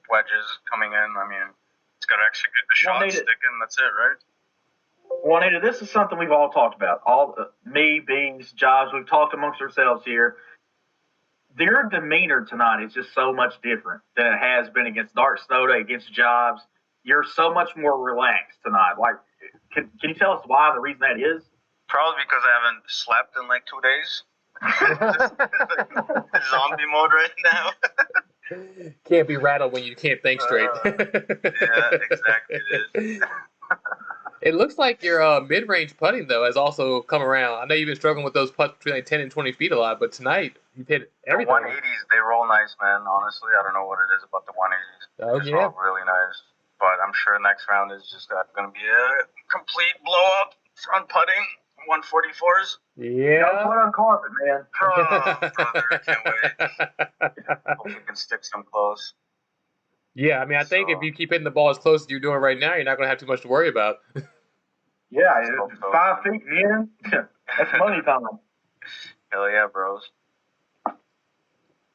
[SPEAKER 5] wedges coming in, I mean, it's got to actually get the shot sticking. That's it, right?
[SPEAKER 2] Juanita, this is something we've all talked about. Me, Beaz, Jobs, we've talked amongst ourselves here. Their demeanor tonight is just so much different than it has been against Dark Soda, against Jobs. You're so much more relaxed tonight. Like, can you tell us why? The reason that is?
[SPEAKER 5] Probably because I haven't slept in like 2 days. Zombie mode right now.
[SPEAKER 1] Can't be rattled when you can't think straight.
[SPEAKER 5] Yeah, exactly. It is.
[SPEAKER 1] It looks like your mid-range putting, though, has also come around. I know you've been struggling with those putts between like 10 and 20 feet a lot, but tonight you've hit everything.
[SPEAKER 5] The 180s, they roll nice, man. Honestly, I don't know what it is about the 180s.
[SPEAKER 1] Oh,
[SPEAKER 5] they
[SPEAKER 1] yeah.
[SPEAKER 5] roll really nice. But I'm sure next round is just going to be a complete blow-up front putting, 144s.
[SPEAKER 1] Yeah.
[SPEAKER 2] Don't put on carpet, man.
[SPEAKER 5] Oh, brother, can't wait. Hope we can stick some close.
[SPEAKER 1] Yeah, I mean, I think if you keep hitting the ball as close as you're doing right now, you're not going to have too much to worry about.
[SPEAKER 2] Yeah, 5 feet in, that's money time.
[SPEAKER 5] Hell yeah, bros.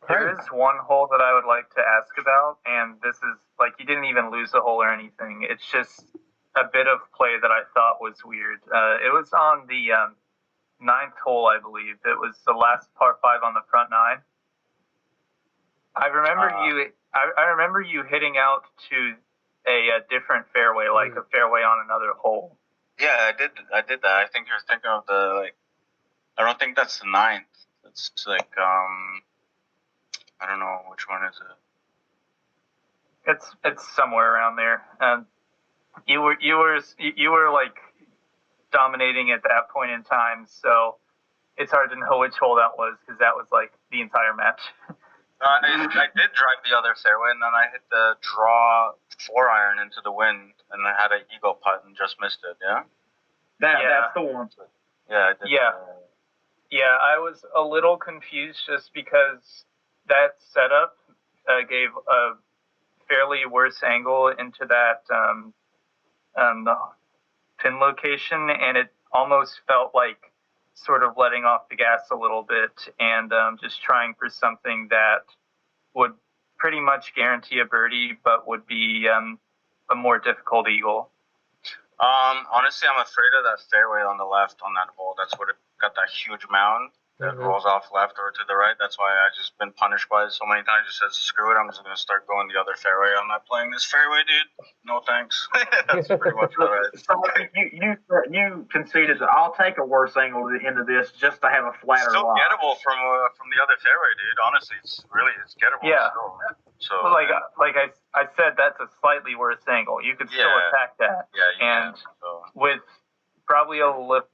[SPEAKER 4] There is one hole that I would like to ask about, and this is, like, you didn't even lose a hole or anything. It's just a bit of play that I thought was weird. It was on the 9th hole, I believe. It was the last par 5 on the front 9. I remember you hitting out to a different fairway, like a fairway on another hole.
[SPEAKER 5] Yeah, I did that. I think you're thinking of the, like, I don't think that's the 9th. It's like, I don't know, which one is it?
[SPEAKER 4] It's somewhere around there. And you were like dominating at that point in time. So it's hard to know which hole that was because that was like the entire match.
[SPEAKER 5] I did drive the other fairway, and then I hit the draw 4-iron into the wind, and I had an eagle putt and just missed it. Yeah.
[SPEAKER 2] That's the one.
[SPEAKER 5] Yeah. I did.
[SPEAKER 4] Yeah, I was a little confused just because that setup gave a fairly worse angle into that the pin location, and it almost felt like sort of letting off the gas a little bit and just trying for something that would pretty much guarantee a birdie, but would be a more difficult eagle.
[SPEAKER 5] Honestly, I'm afraid of that fairway on the left on that hole. That's what it got, that huge mound that rolls off left or to the right. That's why I just been punished by it so many times. Just said, screw it, I'm just gonna start going the other fairway. I'm not playing this fairway, dude. No thanks. That's pretty much what I.
[SPEAKER 2] So you conceded that I'll take a worse angle to the end of this just to have a flatter
[SPEAKER 5] Still
[SPEAKER 2] lie.
[SPEAKER 5] gettable from the other fairway, dude. Honestly, it's gettable.
[SPEAKER 4] Yeah.
[SPEAKER 5] Still. So
[SPEAKER 4] like I said, that's a slightly worse angle. You could still attack that.
[SPEAKER 5] Yeah, you
[SPEAKER 4] and
[SPEAKER 5] can. So.
[SPEAKER 4] With probably a little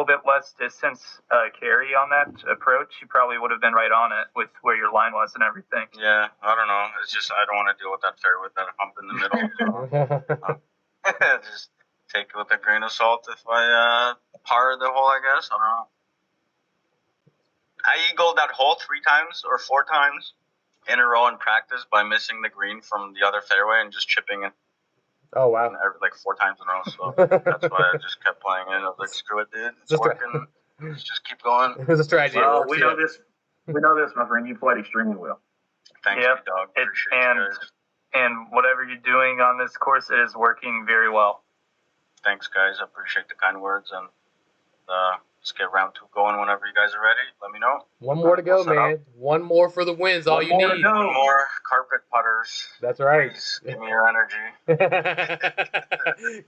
[SPEAKER 4] bit less distance carry on that approach, you probably would have been right on it with where your line was and everything.
[SPEAKER 5] Yeah, I don't know. It's just I don't want to deal with that fairway with that hump in the middle. So, just take it with a grain of salt if I par the hole, I guess. I don't know. I eagled that hole 3 times or 4 times in a row in practice by missing the green from the other fairway and just chipping it.
[SPEAKER 1] Oh, wow.
[SPEAKER 5] Like 4 times in a row. So that's why I just kept playing it. I was like, screw it, dude. It's working. Let's just keep going.
[SPEAKER 1] It was a strategy.
[SPEAKER 2] Well, we know this. We know this, my friend. You played extremely well.
[SPEAKER 5] Thank you, dog. Appreciate you guys.
[SPEAKER 4] And whatever you're doing on this course, it is working very well.
[SPEAKER 5] Thanks, guys. I appreciate the kind words. And let's get round 2 going whenever you guys are ready. Let me know.
[SPEAKER 1] One more to go, man. One more for the wins. All you need.
[SPEAKER 5] One more carpet putters.
[SPEAKER 1] That's right.
[SPEAKER 5] Please give me your energy.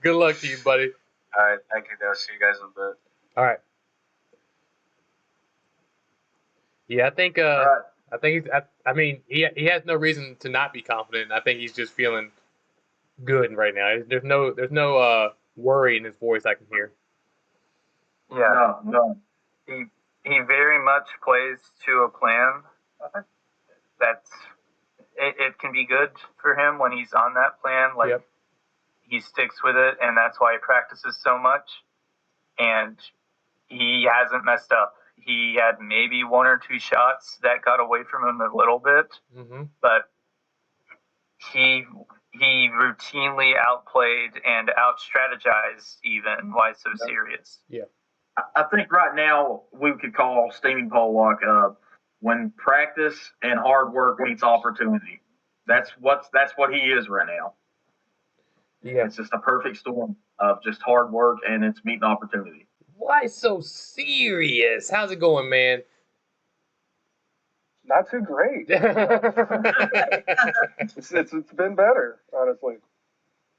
[SPEAKER 1] Good luck to you, buddy.
[SPEAKER 5] All right. Thank you, guys. See you guys in a bit.
[SPEAKER 1] All right. Yeah, I think. I think he's. I mean, he has no reason to not be confident. I think he's just feeling good right now. There's no worry in his voice I can hear.
[SPEAKER 4] Yeah.
[SPEAKER 2] No.
[SPEAKER 4] He very much plays to a plan. It can be good for him when he's on that plan. Like he sticks with it, and that's why he practices so much. And he hasn't messed up. He had maybe 1 or 2 shots that got away from him a little bit, but he routinely outplayed and out-strategized even Why So Serious.
[SPEAKER 1] Yeah.
[SPEAKER 2] I think right now we could call Steamingpolak when practice and hard work meets opportunity. That's what he is right now.
[SPEAKER 1] Yeah.
[SPEAKER 2] It's just a perfect storm of just hard work and it's meeting opportunity.
[SPEAKER 1] Why So Serious? How's it going, man?
[SPEAKER 6] Not too great. It's been better, honestly.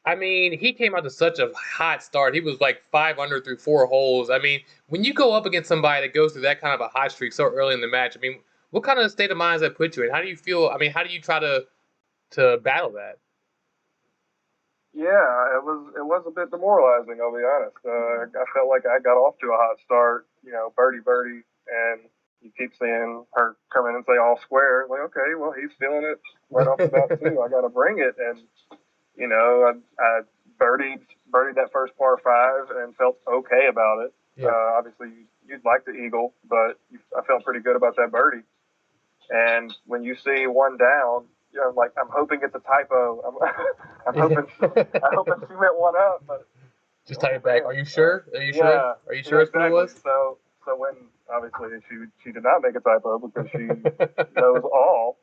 [SPEAKER 1] I mean, he came out to such a hot start. He was like 5 under through 4 holes. I mean, when you go up against somebody that goes through that kind of a hot streak so early in the match, I mean, what kind of state of mind does that put you in? How do you feel? I mean, how do you try to battle that?
[SPEAKER 6] Yeah, it was a bit demoralizing, I'll be honest. I felt like I got off to a hot start, birdie, and you keep seeing her come in and say all square. Like, okay, well, he's feeling it right off the bat too. I got to bring it, and I birdied that first par 5 and felt okay about it.
[SPEAKER 1] Yeah.
[SPEAKER 6] Obviously, you'd like the eagle, but I felt pretty good about that birdie. And when you see one down, I'm hoping it's a typo. I'm hoping she meant one up, but
[SPEAKER 1] just type it back. Are you sure? Are you sure?
[SPEAKER 6] Yeah,
[SPEAKER 1] Are you sure
[SPEAKER 6] exactly.
[SPEAKER 1] It's what it was?
[SPEAKER 6] So when obviously she did not make a typo because she knows all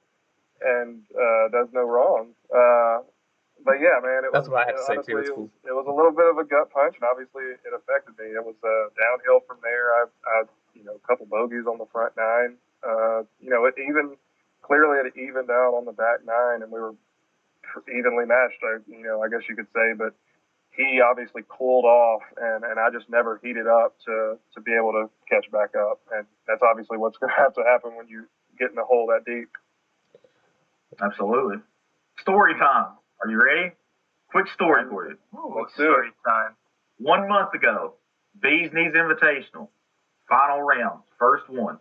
[SPEAKER 6] and does no wrong. But yeah, man,
[SPEAKER 1] that's what I had to say
[SPEAKER 6] honestly,
[SPEAKER 1] too. It's cool.
[SPEAKER 6] It was a little bit of a gut punch, and obviously it affected me. It was downhill from there. I a couple bogeys on the front 9. It evened out on the back 9, and we were evenly matched. I guess you could say, but he obviously cooled off, and I just never heated up to be able to catch back up, and that's obviously what's going to have to happen when you get in a hole that deep.
[SPEAKER 2] Absolutely. Story time. Are you ready? Quick story for you.
[SPEAKER 4] Ooh, story time.
[SPEAKER 2] 1 month ago, Beaz Knees Invitational, final round, first one.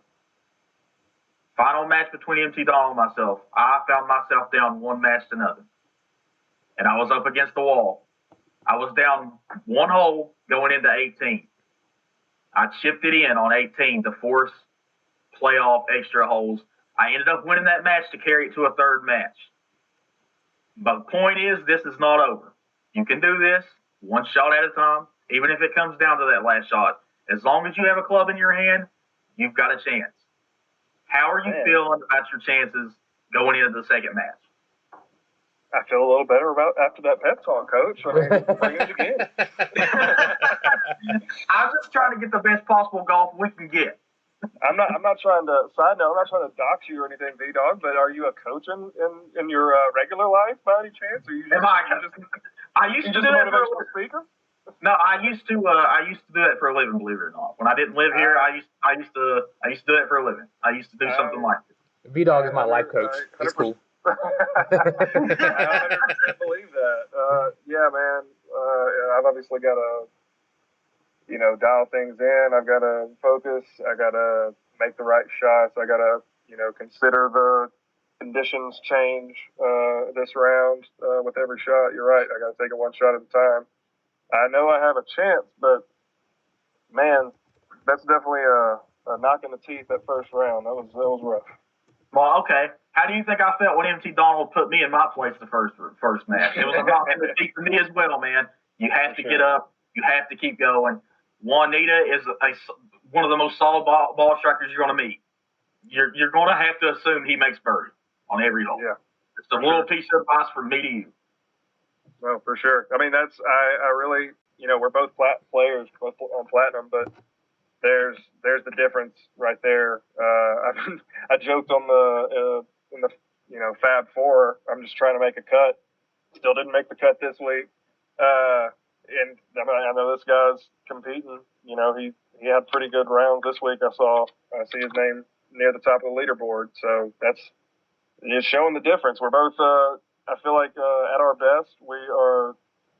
[SPEAKER 2] Final match between MT Donald and myself. I found myself down 1 match to nothing. And I was up against the wall. I was down 1 hole going into 18. I chipped it in on 18 to force playoff extra holes. I ended up winning that match to carry it to a 3rd match. But the point is, this is not over. You can do this 1 shot at a time, even if it comes down to that last shot. As long as you have a club in your hand, you've got a chance. How are you feeling about your chances going into the 2nd match?
[SPEAKER 6] I feel a little better about after that pep talk, Coach. I mean, bring it again.
[SPEAKER 2] I'm just trying to get the best possible golf we can get.
[SPEAKER 6] I'm not trying to, side note, I'm not trying to dox you or anything, V-Dog, but are you a coach in your regular life by any chance? Or you just,
[SPEAKER 2] I used to do that for a living.
[SPEAKER 6] Speaker?
[SPEAKER 2] No, I used to do that for a living, believe it or not. When I didn't live here, I used to do that for a living. I used to do something like this.
[SPEAKER 1] V-Dog is my life coach. He's cool.
[SPEAKER 6] I 100% believe that. Yeah, man. I've obviously got to, dial things in. I've got to focus. I got to make the right shots. I got to, consider the conditions change this round with every shot. You're right. I got to take it 1 shot at a time. I know I have a chance, but man, that's definitely a knock in the teeth that first round. That was rough.
[SPEAKER 2] Well, okay. How do you think I felt when MT Donald put me in my place the first match? It was a knock in the teeth for me as well, man. You have to get up. You have to keep going. Juanita is one of the most solid ball strikers you're going to meet. You're going to have to assume he makes birdie on every hole.
[SPEAKER 6] Yeah.
[SPEAKER 2] It's a little piece of advice from me to you.
[SPEAKER 6] No, for sure. I mean, I really, we're both players, both on platinum, but there's the difference right there. I joked on in the Fab Four. I'm just trying to make a cut. Still didn't make the cut this week. And I know this guy's competing. He had pretty good rounds this week. I see his name near the top of the leaderboard. So it's showing the difference. We're both. I feel like at our best we are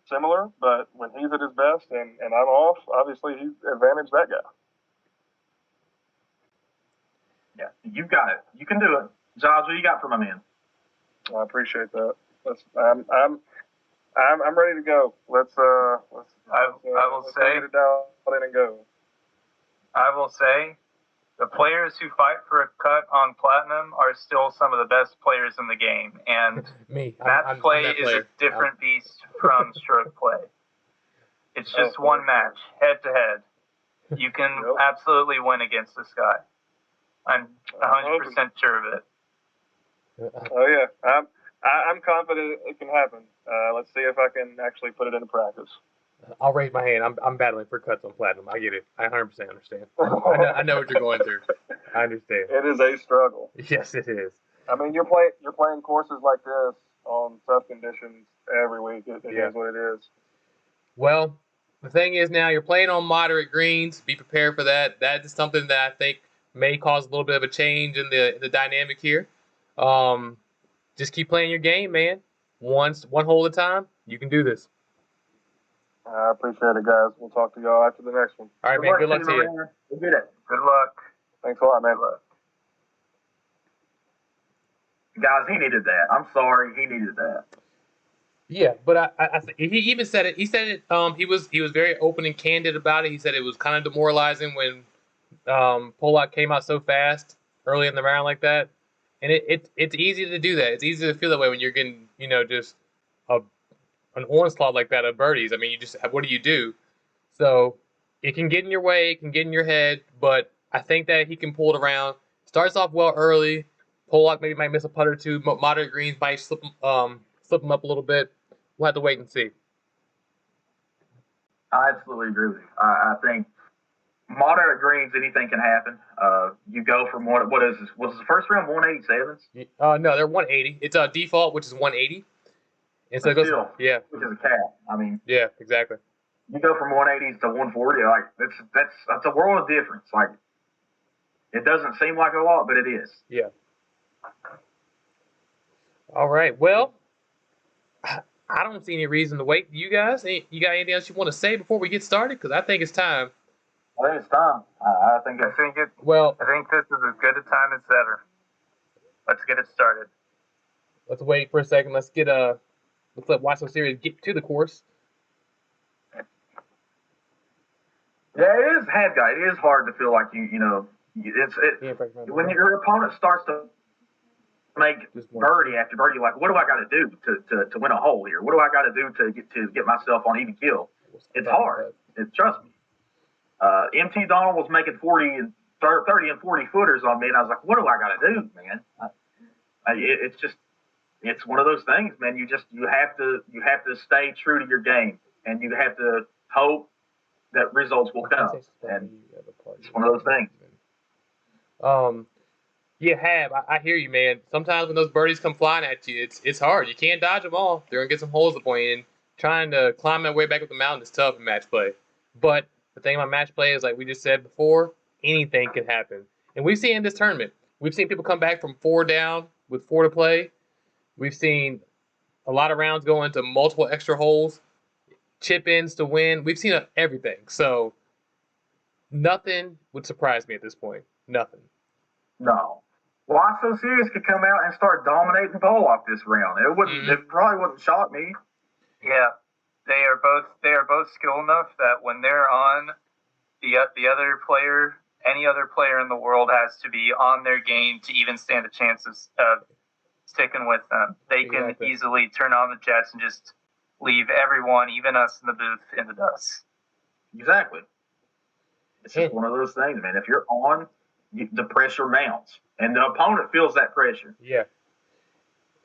[SPEAKER 6] similar, but when he's at his best and I'm off, obviously he's advantaged that guy.
[SPEAKER 2] Yeah, you got it. You can do it. Josh, what you got for my man?
[SPEAKER 6] I appreciate that. I'm ready to go. I will say get it down and go.
[SPEAKER 4] I will say the players who fight for a cut on platinum are still some of the best players in the game, and match play is a different beast from stroke play. It's just one match, head to head. You can absolutely win against this guy. I'm 100% sure of it.
[SPEAKER 6] Oh yeah, I'm confident it can happen. Let's see if I can actually put it into practice.
[SPEAKER 1] I'll raise my hand. I'm battling for cuts on platinum. I get it. I 100% understand. I know what you're going through. I understand.
[SPEAKER 6] It is a struggle.
[SPEAKER 1] Yes, it is.
[SPEAKER 6] I mean, you're playing courses like this on tough conditions every week. It is what it is.
[SPEAKER 1] Well, the thing is now you're playing on moderate greens. Be prepared for that. That is something that I think may cause a little bit of a change in the dynamic here. Just keep playing your game, man. One hole at a time. You can do this.
[SPEAKER 6] I appreciate it, guys. We'll talk to y'all after the next one.
[SPEAKER 1] All right, man. Good luck to you.
[SPEAKER 2] We'll get it.
[SPEAKER 4] Good luck.
[SPEAKER 6] Thanks a lot, man.
[SPEAKER 4] Good luck.
[SPEAKER 2] Guys, he needed that. I'm sorry, he needed that.
[SPEAKER 1] Yeah, but he even said it. He said it. He was very open and candid about it. He said it was kind of demoralizing when Polak came out so fast early in the round like that. And it's easy to do that. It's easy to feel that way when you're getting just an onslaught like that of birdies. I mean, what do you do? So it can get in your way, it can get in your head, but I think that he can pull it around. Starts off well early. Polak maybe might miss a putt or two. Moderate greens might slip him up a little bit. We'll have to wait and see.
[SPEAKER 2] I absolutely agree with you. I think moderate greens, anything can happen. You go from what is this? Was the first round 187s?
[SPEAKER 1] No, they're 180. It's a default, which is 180. And so it goes,
[SPEAKER 2] which is a cap. I mean,
[SPEAKER 1] yeah, exactly.
[SPEAKER 2] You go from 180s to 140. Like that's a world of difference. Like it doesn't seem like a lot, but it is.
[SPEAKER 1] Yeah. All right. Well, I don't see any reason to wait. You guys, you got anything else you want to say before we get started? Because I think it's time.
[SPEAKER 2] I think it's time. I think
[SPEAKER 4] I think this is as good a time as ever. Let's get it started.
[SPEAKER 1] Let's wait for a second. Let's let Why So Serious get to the course.
[SPEAKER 2] Yeah, it is head guy. It is hard to feel like when your opponent starts to make birdie after birdie, like, what do I got to do to win a hole here? What do I got to do to get myself on even kill? It's hard. Trust me. MT Donald was making 30 and 40 footers on me, and I was like, what do I got to do, man? It's one of those things, man. You have to stay true to your game, and you have to hope that results will come. And it's one of those things.
[SPEAKER 1] Yeah, Hab, I hear you, man. Sometimes when those birdies come flying at you, it's hard. You can't dodge them all. They're gonna get some holes up on you, and trying to climb that way back up the mountain is tough in match play. But the thing about match play is, like we just said before, anything can happen. And we've seen in this tournament, we've seen people come back from 4 down with 4 to play. We've seen a lot of rounds go into multiple extra holes, chip ins to win. We've seen everything. So nothing would surprise me at this point. Nothing.
[SPEAKER 2] No. Why So Serious could come out and start dominating Polak this round. It wouldn't. It probably wouldn't shock me.
[SPEAKER 4] Yeah, they are both skilled enough that when they're on, the other player, any other player in the world has to be on their game to even stand a chance of sticking with them. They can easily turn on the jets and just leave everyone, even us in the booth, in the dust.
[SPEAKER 2] Exactly. It's just one of those things, man. If you're on, the pressure mounts, and the opponent feels that pressure.
[SPEAKER 1] Yeah.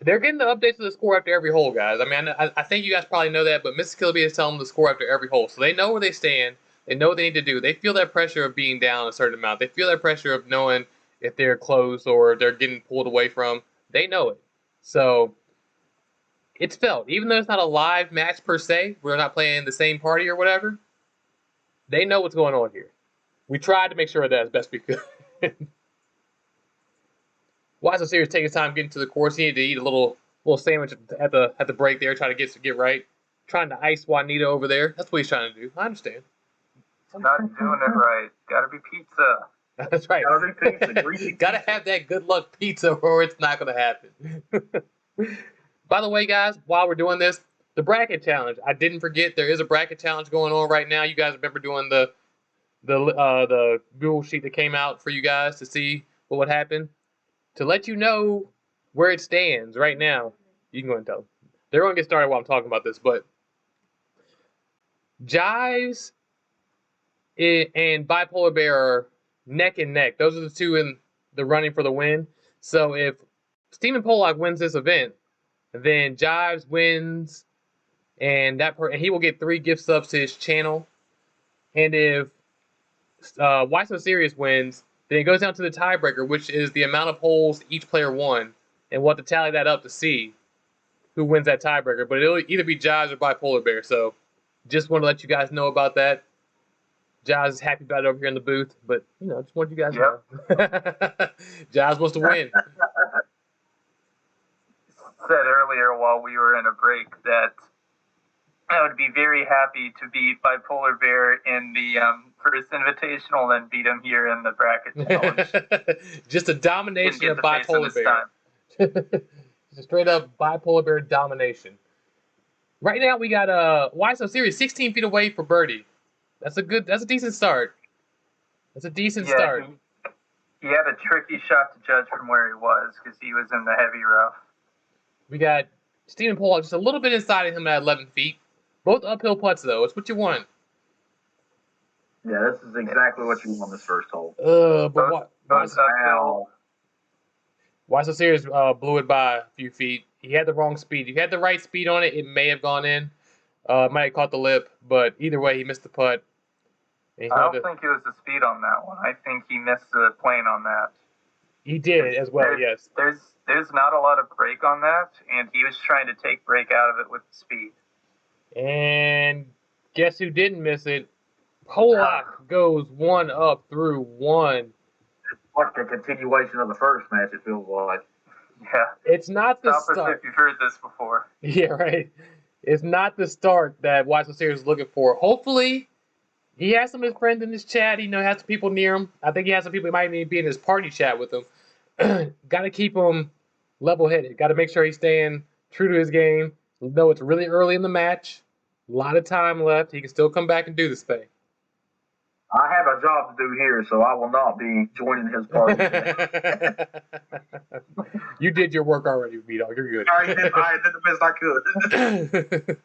[SPEAKER 1] They're getting the updates to the score after every hole, guys. I mean, I think you guys probably know that, but Mrs. Kilby is telling them the score after every hole. So they know where they stand. They know what they need to do. They feel that pressure of being down a certain amount. They feel that pressure of knowing if they're close or they're getting pulled away from. They know it. So it's felt. Even though it's not a live match per se, we're not playing the same party or whatever, they know what's going on here. We tried to make sure of that as best we could. Why So Serious taking his time getting to the course? He needed to eat a little sandwich at the break there, trying to get right. Trying to ice Juanita over there. That's what he's trying to do. I understand.
[SPEAKER 4] Not doing it right. Gotta be pizza.
[SPEAKER 1] That's right.
[SPEAKER 2] Gotta be pizza.
[SPEAKER 1] Gotta have that good luck pizza, or it's not gonna happen. By the way, guys, while we're doing this, the bracket challenge. I didn't forget there is a bracket challenge going on right now. You guys remember doing the Google sheet that came out for you guys to see what would happen? To let you know where it stands right now, you can go and tell them. They're going to get started while I'm talking about this, but Jives and Bipolar Bear are neck and neck. Those are the two in the running for the win. So if Steamingpolak wins this event, then Jives wins, and he will get 3 gift subs to his channel. And if Why So Serious wins, then it goes down to the tiebreaker, which is the amount of holes each player won, and we'll have to tally that up to see who wins that tiebreaker. But it'll either be Jives or Bipolar Bear. So just want to let you guys know about that. Jives is happy about it over here in the booth, but just want you guys to know. Jives wants to win.
[SPEAKER 4] Said earlier while we were in a break that I would be very happy to beat Bipolar Bear in the first Invitational and beat him here in the bracket challenge.
[SPEAKER 1] Just a domination of Bipolar Bear. Just a straight up Bipolar Bear domination. Right now we got Why So Serious 16 feet away for birdie. That's a decent start. That's a decent start.
[SPEAKER 4] He had a tricky shot to judge from where he was because he was in the heavy rough.
[SPEAKER 1] We got Steamingpolak just a little bit inside of him at 11 feet. Both uphill putts, though. It's what you want.
[SPEAKER 2] Yeah, this is exactly what you want this first hole.
[SPEAKER 1] But Why So Serious blew it by a few feet. He had the wrong speed. If he had the right speed on it, it may have gone in. Might have caught the lip, but either way, he missed the putt.
[SPEAKER 4] I don't think it was the speed on that one. I think he missed the plane on that.
[SPEAKER 1] He did as well, yes.
[SPEAKER 4] There's not a lot of break on that, and he was trying to take break out of it with speed.
[SPEAKER 1] And guess who didn't miss it? Polak goes 1 up through 1.
[SPEAKER 2] Like a continuation of the first match, it feels like.
[SPEAKER 4] Yeah.
[SPEAKER 1] It's not the
[SPEAKER 4] start. If you've heard this before.
[SPEAKER 1] Yeah, right. It's not the start that Why So Serious is looking for. Hopefully, he has some of his friends in his chat. He has some people near him. I think he has some people who might even be in his party chat with him. Got to keep him level-headed. Got to make sure he's staying true to his game. Though it's really early in the match, a lot of time left. He can still come back and do this thing.
[SPEAKER 2] I have a job to do here, so I will not be joining his party.
[SPEAKER 1] You did your work already, B-Dog. You're good.
[SPEAKER 2] I did the best I could.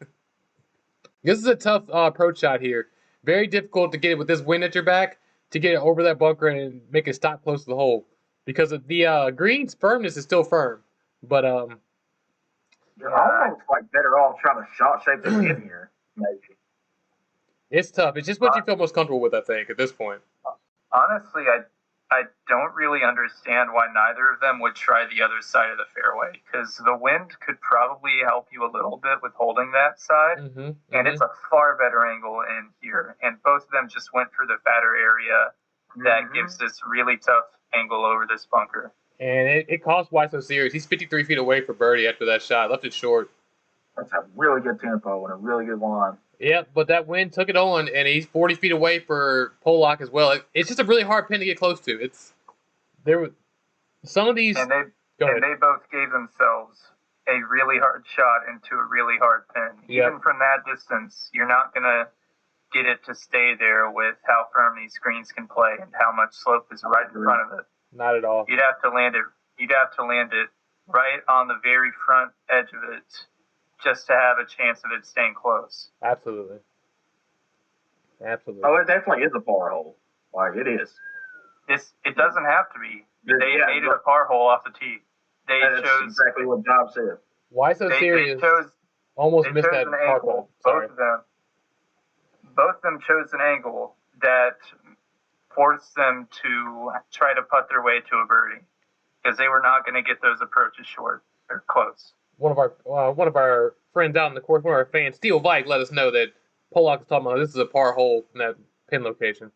[SPEAKER 1] This is a tough approach shot here. Very difficult to get it with this wind at your back, to get it over that bunker and make it stop close to the hole. Because of the green's firmness is still firm. But
[SPEAKER 2] You're almost like better off trying to shot shape this in here, maybe.
[SPEAKER 1] it's tough. It's just what you feel most comfortable with, I think, at this point.
[SPEAKER 4] Honestly, I don't really understand why neither of them would try the other side of the fairway, because the wind could probably help you a little bit with holding that side, and it's a far better angle in here. And both of them just went for the fatter area that gives this really tough angle over this bunker.
[SPEAKER 1] And it cost Why So Serious. He's 53 feet away for birdie after that shot. Left it short.
[SPEAKER 2] That's a really good tempo and a really good line.
[SPEAKER 1] Yeah, but that wind took it on, and he's 40 feet away for Polak as well. It's just a really hard pin to get close to. There were some of these.
[SPEAKER 4] And they both gave themselves a really hard shot into a really hard pin.
[SPEAKER 1] Yep.
[SPEAKER 4] Even from that distance, you're not gonna get it to stay there with how firm these greens can play and how much slope is right in front of it.
[SPEAKER 1] Not at all.
[SPEAKER 4] You'd have to land it right on the very front edge of it, just to have a chance of it staying close.
[SPEAKER 1] Absolutely. Absolutely.
[SPEAKER 2] Oh, it definitely is a par hole. Like, it is.
[SPEAKER 4] It doesn't have to be. They made it
[SPEAKER 2] but
[SPEAKER 4] a par hole off the tee. They
[SPEAKER 2] that's
[SPEAKER 4] chose
[SPEAKER 2] exactly what Job said.
[SPEAKER 1] Why So Serious? Almost missed that par hole. Sorry.
[SPEAKER 4] Both of them chose an angle that forced them to try to putt their way to a birdie, because they were not going to get those approaches short or close.
[SPEAKER 1] One of our friends out in the course, one of our fans, Steel Vike, let us know that Polak is talking about this is a par hole in that pin location.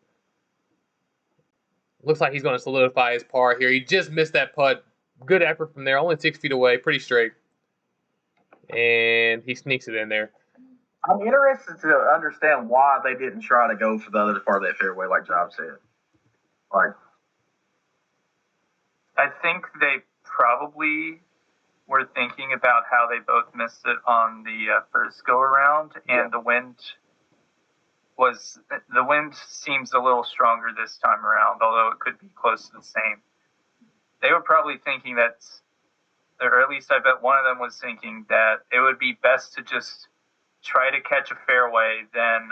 [SPEAKER 1] Looks like he's going to solidify his par here. He just missed that putt. Good effort from there. Only 6 feet away. Pretty straight. And he sneaks it in there.
[SPEAKER 2] I'm interested to understand why they didn't try to go for the other part of that fairway, like Job said. Like,
[SPEAKER 4] I think they probably were thinking about how they both missed it on the first go around, and the wind seems a little stronger this time around, although it could be close to the same. They were probably thinking that, or at least I bet one of them was thinking that it would be best to just try to catch a fairway than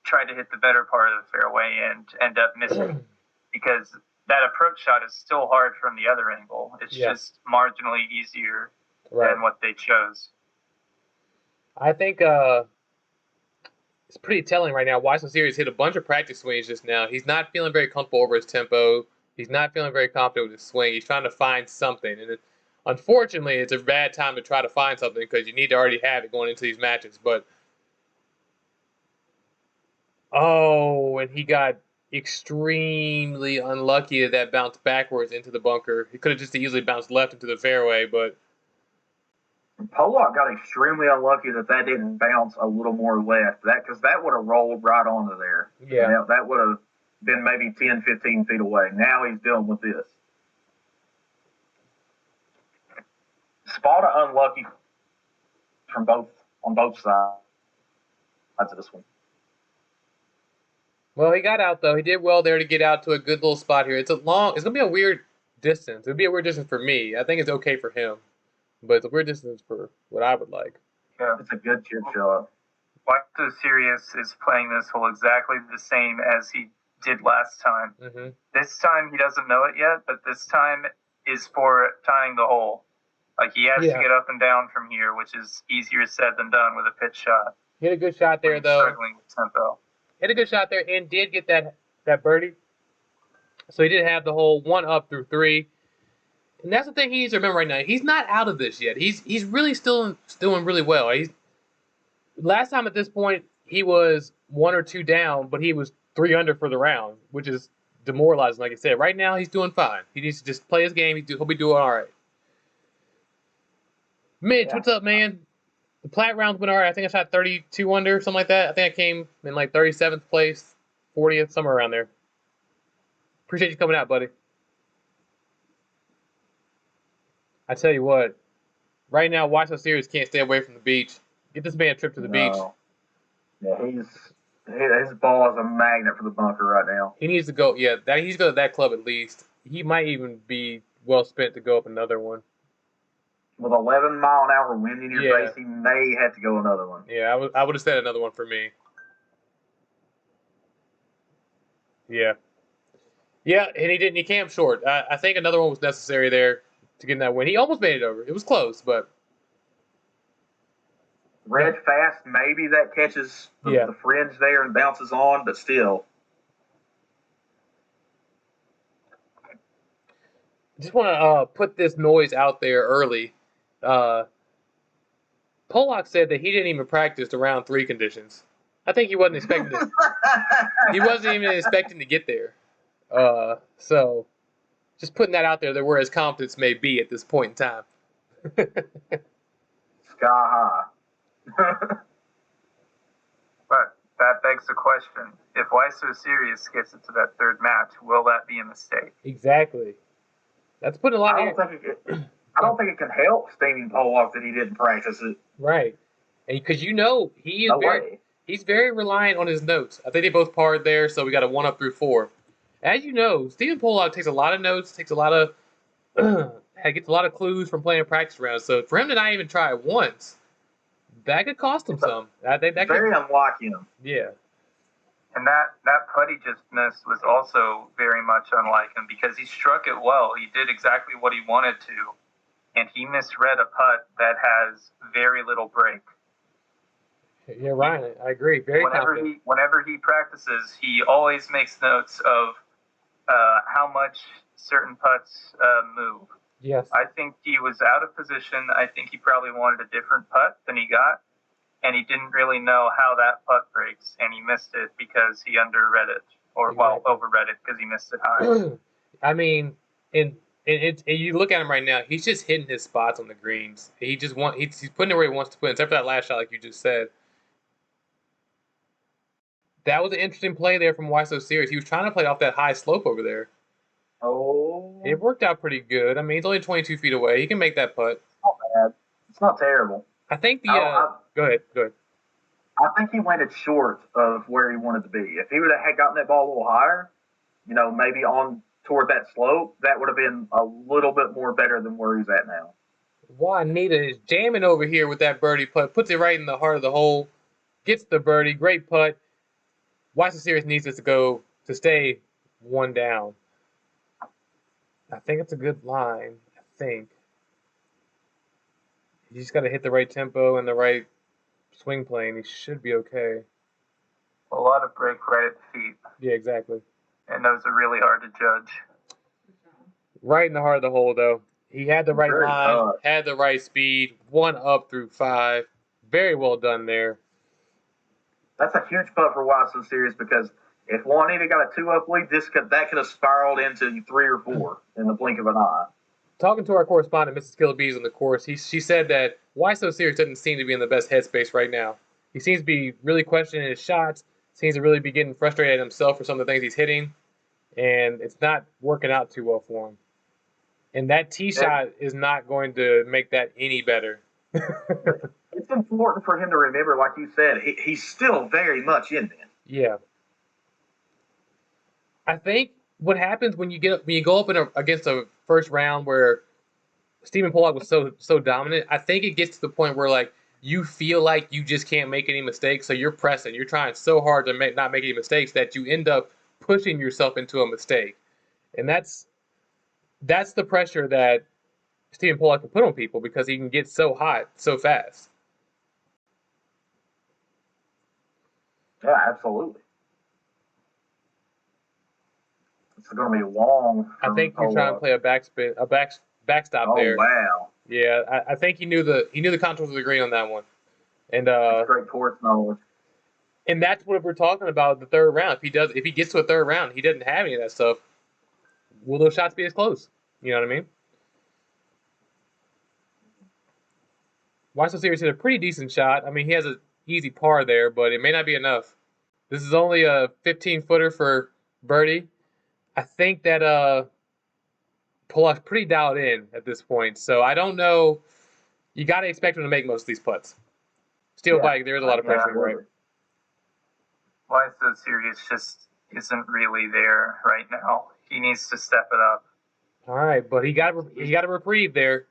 [SPEAKER 4] try to hit the better part of the fairway and end up missing, because that approach shot is still hard from the other angle. It's just marginally easier than what they chose.
[SPEAKER 1] I think it's pretty telling right now. Why So Serious hit a bunch of practice swings just now. He's not feeling very comfortable over his tempo. He's not feeling very confident with his swing. He's trying to find something. And unfortunately, it's a bad time to try to find something, because you need to already have it going into these matches. But, and he got extremely unlucky that bounced backwards into the bunker. He could have just easily bounced left into the fairway, but
[SPEAKER 2] Polak got extremely unlucky that didn't bounce a little more left. Because that would have rolled right onto there.
[SPEAKER 1] Yeah.
[SPEAKER 2] That would have been maybe 10, 15 feet away. Now he's dealing with this. Spot unlucky on both sides of this one.
[SPEAKER 1] Well, he got out, though. He did well there to get out to a good little spot here. It's going to be a weird distance. It'll be a weird distance for me. I think it's okay for him, but it's a weird distance for what I would like.
[SPEAKER 4] Yeah.
[SPEAKER 2] It's a good chip shot.
[SPEAKER 4] Why So Serious is playing this hole exactly the same as he did last time.
[SPEAKER 1] Mm-hmm.
[SPEAKER 4] This time he doesn't know it yet, but this time is for tying the hole. Like, he has to get up and down from here, which is easier said than done with a pitch shot.
[SPEAKER 1] He had a good shot there, though.
[SPEAKER 4] Struggling with tempo.
[SPEAKER 1] Hit a good shot there and did get that birdie. So he did have the hole 1 up through 3. And that's the thing he needs to remember right now. He's not out of this yet. He's really still doing really well. Last time at this point, he was 1 or 2 down, but he was 3 under for the round, which is demoralizing, like I said. Right now, he's doing fine. He needs to just play his game. He'll be doing all right. Mitch, what's up, man? The Platt rounds went alright. I think I shot 32 under, something like that. I think I came in like 37th place, 40th, somewhere around there. Appreciate you coming out, buddy. I tell you what, right now, Why So Serious can't stay away from the beach. Get this man a trip to the beach.
[SPEAKER 2] Yeah, his ball is a magnet for the bunker right now.
[SPEAKER 1] He needs to go. Yeah, he's going to that club at least. He might even be well spent to go up another one.
[SPEAKER 2] With 11-mile-an-hour wind in your face, he may have to go another one.
[SPEAKER 1] Yeah, I would have said another one for me. Yeah. Yeah, and he didn't. He came up short. I think another one was necessary there to get in that win. He almost made it over. It was close, but
[SPEAKER 2] red fast, maybe that catches the fringe there and bounces on, but still.
[SPEAKER 1] Just want to put this noise out there early. Polak said that he didn't even practice the round 3 conditions. I think he wasn't expecting to. He wasn't even expecting to get there. So, just putting that out there where his confidence may be at this point in time.
[SPEAKER 2] Sky high.
[SPEAKER 4] But that begs the question: if Why So Serious gets into that third match, will that be a mistake?
[SPEAKER 1] Exactly. That's putting a lot.
[SPEAKER 2] I don't think it can help Steamingpolak that he didn't practice it.
[SPEAKER 1] Right, because he's very reliant on his notes. I think they both parred there, so we got a 1 up through 4. As you know, Steamingpolak takes a lot of notes, gets a lot of clues from playing practice rounds. So for him to not even try it once, that could cost him some.
[SPEAKER 2] Very unlike him.
[SPEAKER 4] Yeah. And that putt he just missed was also very much unlike him because he struck it well. He did exactly what he wanted to, and he misread a putt that has very little break.
[SPEAKER 1] Yeah, Ryan, I agree.
[SPEAKER 4] Whenever he practices, he always makes notes of how much certain putts move.
[SPEAKER 1] Yes.
[SPEAKER 4] I think he was out of position. I think he probably wanted a different putt than he got, and he didn't really know how that putt breaks, and he missed it because he underread it, overread it because he missed it high.
[SPEAKER 1] I mean, and you look at him right now, he's just hitting his spots on the greens. He's putting it where he wants to put it, except for that last shot, like you just said. That was an interesting play there from Why So Serious. He was trying to play off that high slope over there.
[SPEAKER 2] Oh.
[SPEAKER 1] It worked out pretty good. I mean, he's only 22 feet away. He can make that putt.
[SPEAKER 2] Not bad. It's not terrible.
[SPEAKER 1] I think go ahead.
[SPEAKER 2] I think he landed short of where he wanted to be. If he would have gotten that ball a little higher, maybe on toward that slope, that would have been a little bit more better than where he's at now.
[SPEAKER 1] Juanita is jamming over here with that birdie putt. Puts it right in the heart of the hole. Gets the birdie. Great putt. Why So Serious needs us to stay 1 down. I think it's a good line. I think. You just got to hit the right tempo and the right swing plane. He should be okay.
[SPEAKER 4] A lot of break right at the feet.
[SPEAKER 1] Yeah, exactly.
[SPEAKER 4] And those are really hard to judge.
[SPEAKER 1] Right in the heart of the hole, though. He had the right line, had the right speed, 1 up through 5. Very well done there.
[SPEAKER 2] That's a huge putt for Why So Serious because if Juanita got a 2-up lead, that could have spiraled into 3 or 4 in the blink of an eye.
[SPEAKER 1] Talking to our correspondent, Mrs. Killer Beaz, on the course, she said that Why So Serious doesn't seem to be in the best headspace right now. He seems to be really questioning his shots, seems to really be getting frustrated at himself for some of the things he's hitting, and it's not working out too well for him. And that tee shot is not going to make that any better.
[SPEAKER 2] It's important for him to remember, like you said, he's still very much in there.
[SPEAKER 1] Yeah. I think what happens when you go up against a first round where Steamingpolak was so dominant, I think it gets to the point where you feel like you just can't make any mistakes, so you're pressing, you're trying so hard to not make any mistakes that you end up pushing yourself into a mistake, and that's the pressure that Steamingpolak can put on people because he can get so hot so fast.
[SPEAKER 2] Yeah, absolutely. It's going to be long.
[SPEAKER 1] I think he's trying to play a backstop there.
[SPEAKER 2] Oh wow!
[SPEAKER 1] Yeah, I think he knew the contours of the green on that one, and
[SPEAKER 2] that's great course knowledge.
[SPEAKER 1] And that's what we're talking about the third round. If he gets to a third round, he doesn't have any of that stuff. Will those shots be as close? You know what I mean? Why So Serious hit a pretty decent shot. I mean, he has an easy par there, but it may not be enough. This is only a 15-footer for birdie. I think that Polak's pretty dialed in at this point, so I don't know. You got to expect him to make most of these putts. Still, Bike, there is a lot of pressure, right?
[SPEAKER 4] Why So Serious just isn't really there right now. He needs to step it up.
[SPEAKER 1] All right, but he got a reprieve there.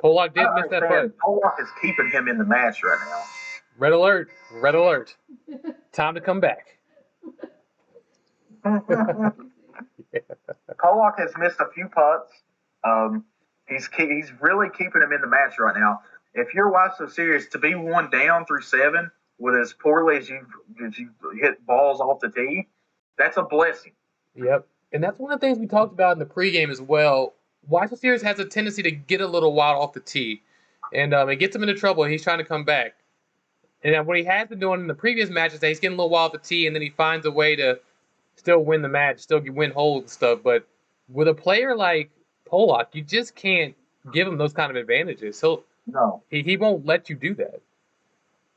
[SPEAKER 1] Polak did miss that putt.
[SPEAKER 2] Polak is keeping him in the match right now.
[SPEAKER 1] Red alert! Red alert! Time to come back.
[SPEAKER 2] Polak has missed a few putts. He's really keeping him in the match right now. If you're Why So Serious, to be one down through 7 with as poorly as you hit balls off the tee, that's a blessing.
[SPEAKER 1] Yep, and that's one of the things we talked about in the pregame as well. Why So Serious has a tendency to get a little wild off the tee, and it gets him into trouble. He's trying to come back. And what he has been doing in the previous matches, he's getting a little wild off the tee, and then he finds a way to still win the match, still win holes and stuff. But with a player like Polak, you just can't give him those kind of advantages. He won't let you do that.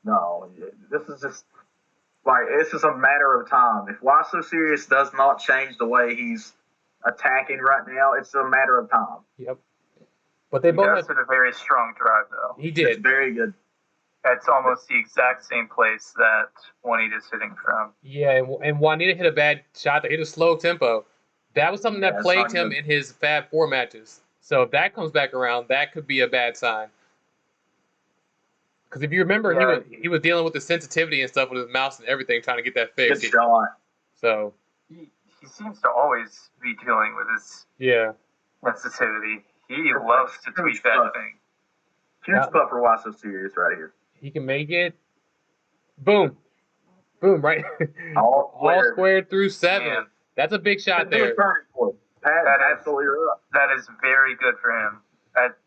[SPEAKER 2] No, this is a matter of time. If Why So Serious does not change the way he's attacking right now, it's a matter of time.
[SPEAKER 1] Yep. But they both
[SPEAKER 4] hit a very strong drive, though.
[SPEAKER 1] He did.
[SPEAKER 2] It's very good.
[SPEAKER 4] It's almost the exact same place that Juanita's hitting from.
[SPEAKER 1] Yeah, and Juanita hit a bad shot. They hit a slow tempo. That was something that plagued him in his Fab 4 matches. So if that comes back around, that could be a bad sign. Because if you remember, he was dealing with the sensitivity and stuff with his mouse and everything, trying to get that fixed.
[SPEAKER 2] Good shot.
[SPEAKER 1] So
[SPEAKER 4] he seems to always be dealing with his sensitivity. He loves to tweak that thing.
[SPEAKER 2] Huge putt for Why So Serious right here.
[SPEAKER 1] He can make it. Boom. Boom, right?
[SPEAKER 2] All
[SPEAKER 1] squared through 7. Man. That's a big shot there.
[SPEAKER 2] Absolutely right.
[SPEAKER 4] That is very good for him. That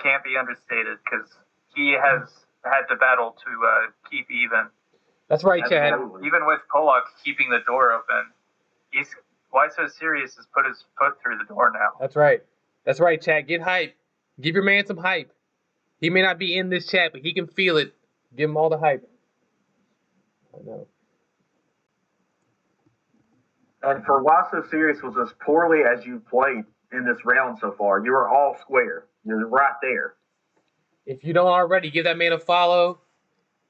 [SPEAKER 4] can't be understated because he has had to battle to keep even.
[SPEAKER 1] That's right, Chad.
[SPEAKER 4] Even with Polak keeping the door open, Why So Serious has put his foot through the door now.
[SPEAKER 1] That's right. That's right, Chad. Get hype. Give your man some hype. He may not be in this chat, but he can feel it. Give him all the hype. I know.
[SPEAKER 2] And for Why So Serious was as poorly as you've played in this round so far. You were all square. You're right there.
[SPEAKER 1] If you don't already, give that man a follow.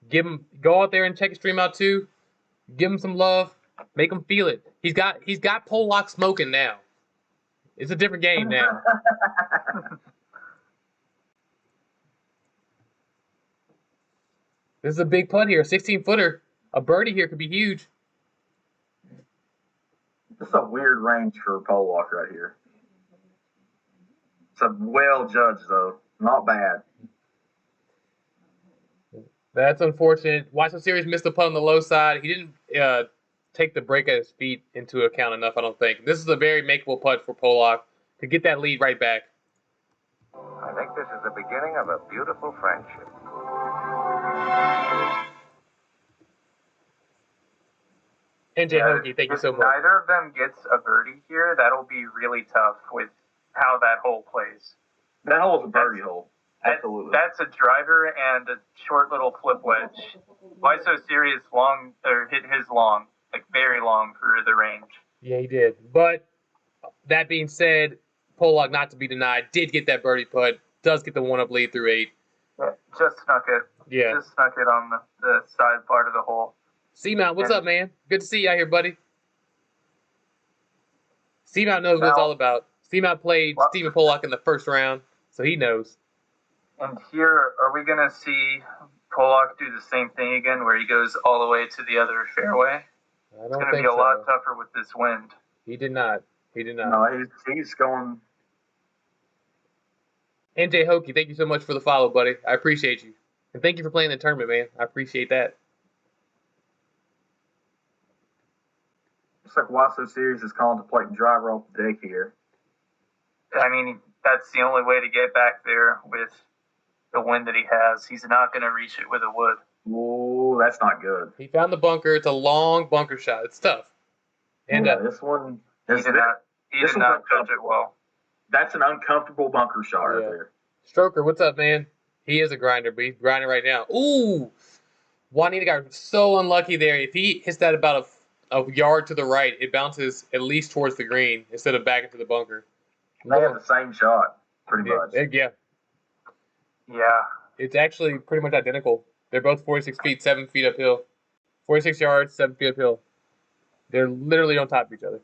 [SPEAKER 1] Go out there and check his stream out too. Give him some love. Make him feel it. He's got Polak smoking now. It's a different game now. This is a big putt here, 16-footer. A birdie here could be huge.
[SPEAKER 2] This is a weird range for Polak right here. It's a well judged though, not bad.
[SPEAKER 1] That's unfortunate. Why So Serious missed the putt on the low side. He didn't take the break at his feet into account enough, I don't think. This is a very makeable putt for Polak to get that lead right back.
[SPEAKER 7] I think this is the beginning of a beautiful friendship.
[SPEAKER 1] NJ Hoagie, thank you so much.
[SPEAKER 4] If neither of them gets a birdie here, that'll be really tough with how that hole plays.
[SPEAKER 2] That hole is a birdie hole. Absolutely.
[SPEAKER 4] That's a driver and a short little flip wedge. Why So Serious hit his long, like very long for the range.
[SPEAKER 1] Yeah, he did. But that being said, Polak, not to be denied, did get that birdie putt. Does get the 1-up lead through 8.
[SPEAKER 4] Yeah, just snuck it.
[SPEAKER 1] Yeah.
[SPEAKER 4] Just snuck it on the side part of the hole.
[SPEAKER 1] Seamount, what's up, man? Good to see you out here, buddy. Seamount knows what it's all about. Seamount played Steamingpolak in the first round, so he knows.
[SPEAKER 4] And here, are we going to see Polak do the same thing again, where he goes all the way to the other fairway? It's going to be a lot tougher with this wind.
[SPEAKER 1] He did not.
[SPEAKER 2] No, he's going.
[SPEAKER 1] NJ Hoagie, thank you so much for the follow, buddy. I appreciate you. And thank you for playing the tournament, man. I appreciate that.
[SPEAKER 2] Looks like Why So Serious is contemplating driver off the deck here.
[SPEAKER 4] I mean, that's the only way to get back there with the wind that he has. He's not going to reach it with a wood.
[SPEAKER 2] Ooh, that's not good.
[SPEAKER 1] He found the bunker. It's a long bunker shot. It's tough. And
[SPEAKER 2] this one,
[SPEAKER 4] he did not judge it well.
[SPEAKER 2] That's an uncomfortable bunker shot right there.
[SPEAKER 1] Stroker, what's up, man? He is a grinder, but he's grinding right now. Ooh! Juanita got so unlucky there. If he hits that about a yard to the right, it bounces at least towards the green instead of back into the bunker.
[SPEAKER 2] They have the same shot, pretty much.
[SPEAKER 1] Yeah.
[SPEAKER 4] Yeah.
[SPEAKER 1] It's actually pretty much identical. They're both 46 feet, 7 feet uphill. 46 yards, 7 feet uphill. They're literally on top of each other.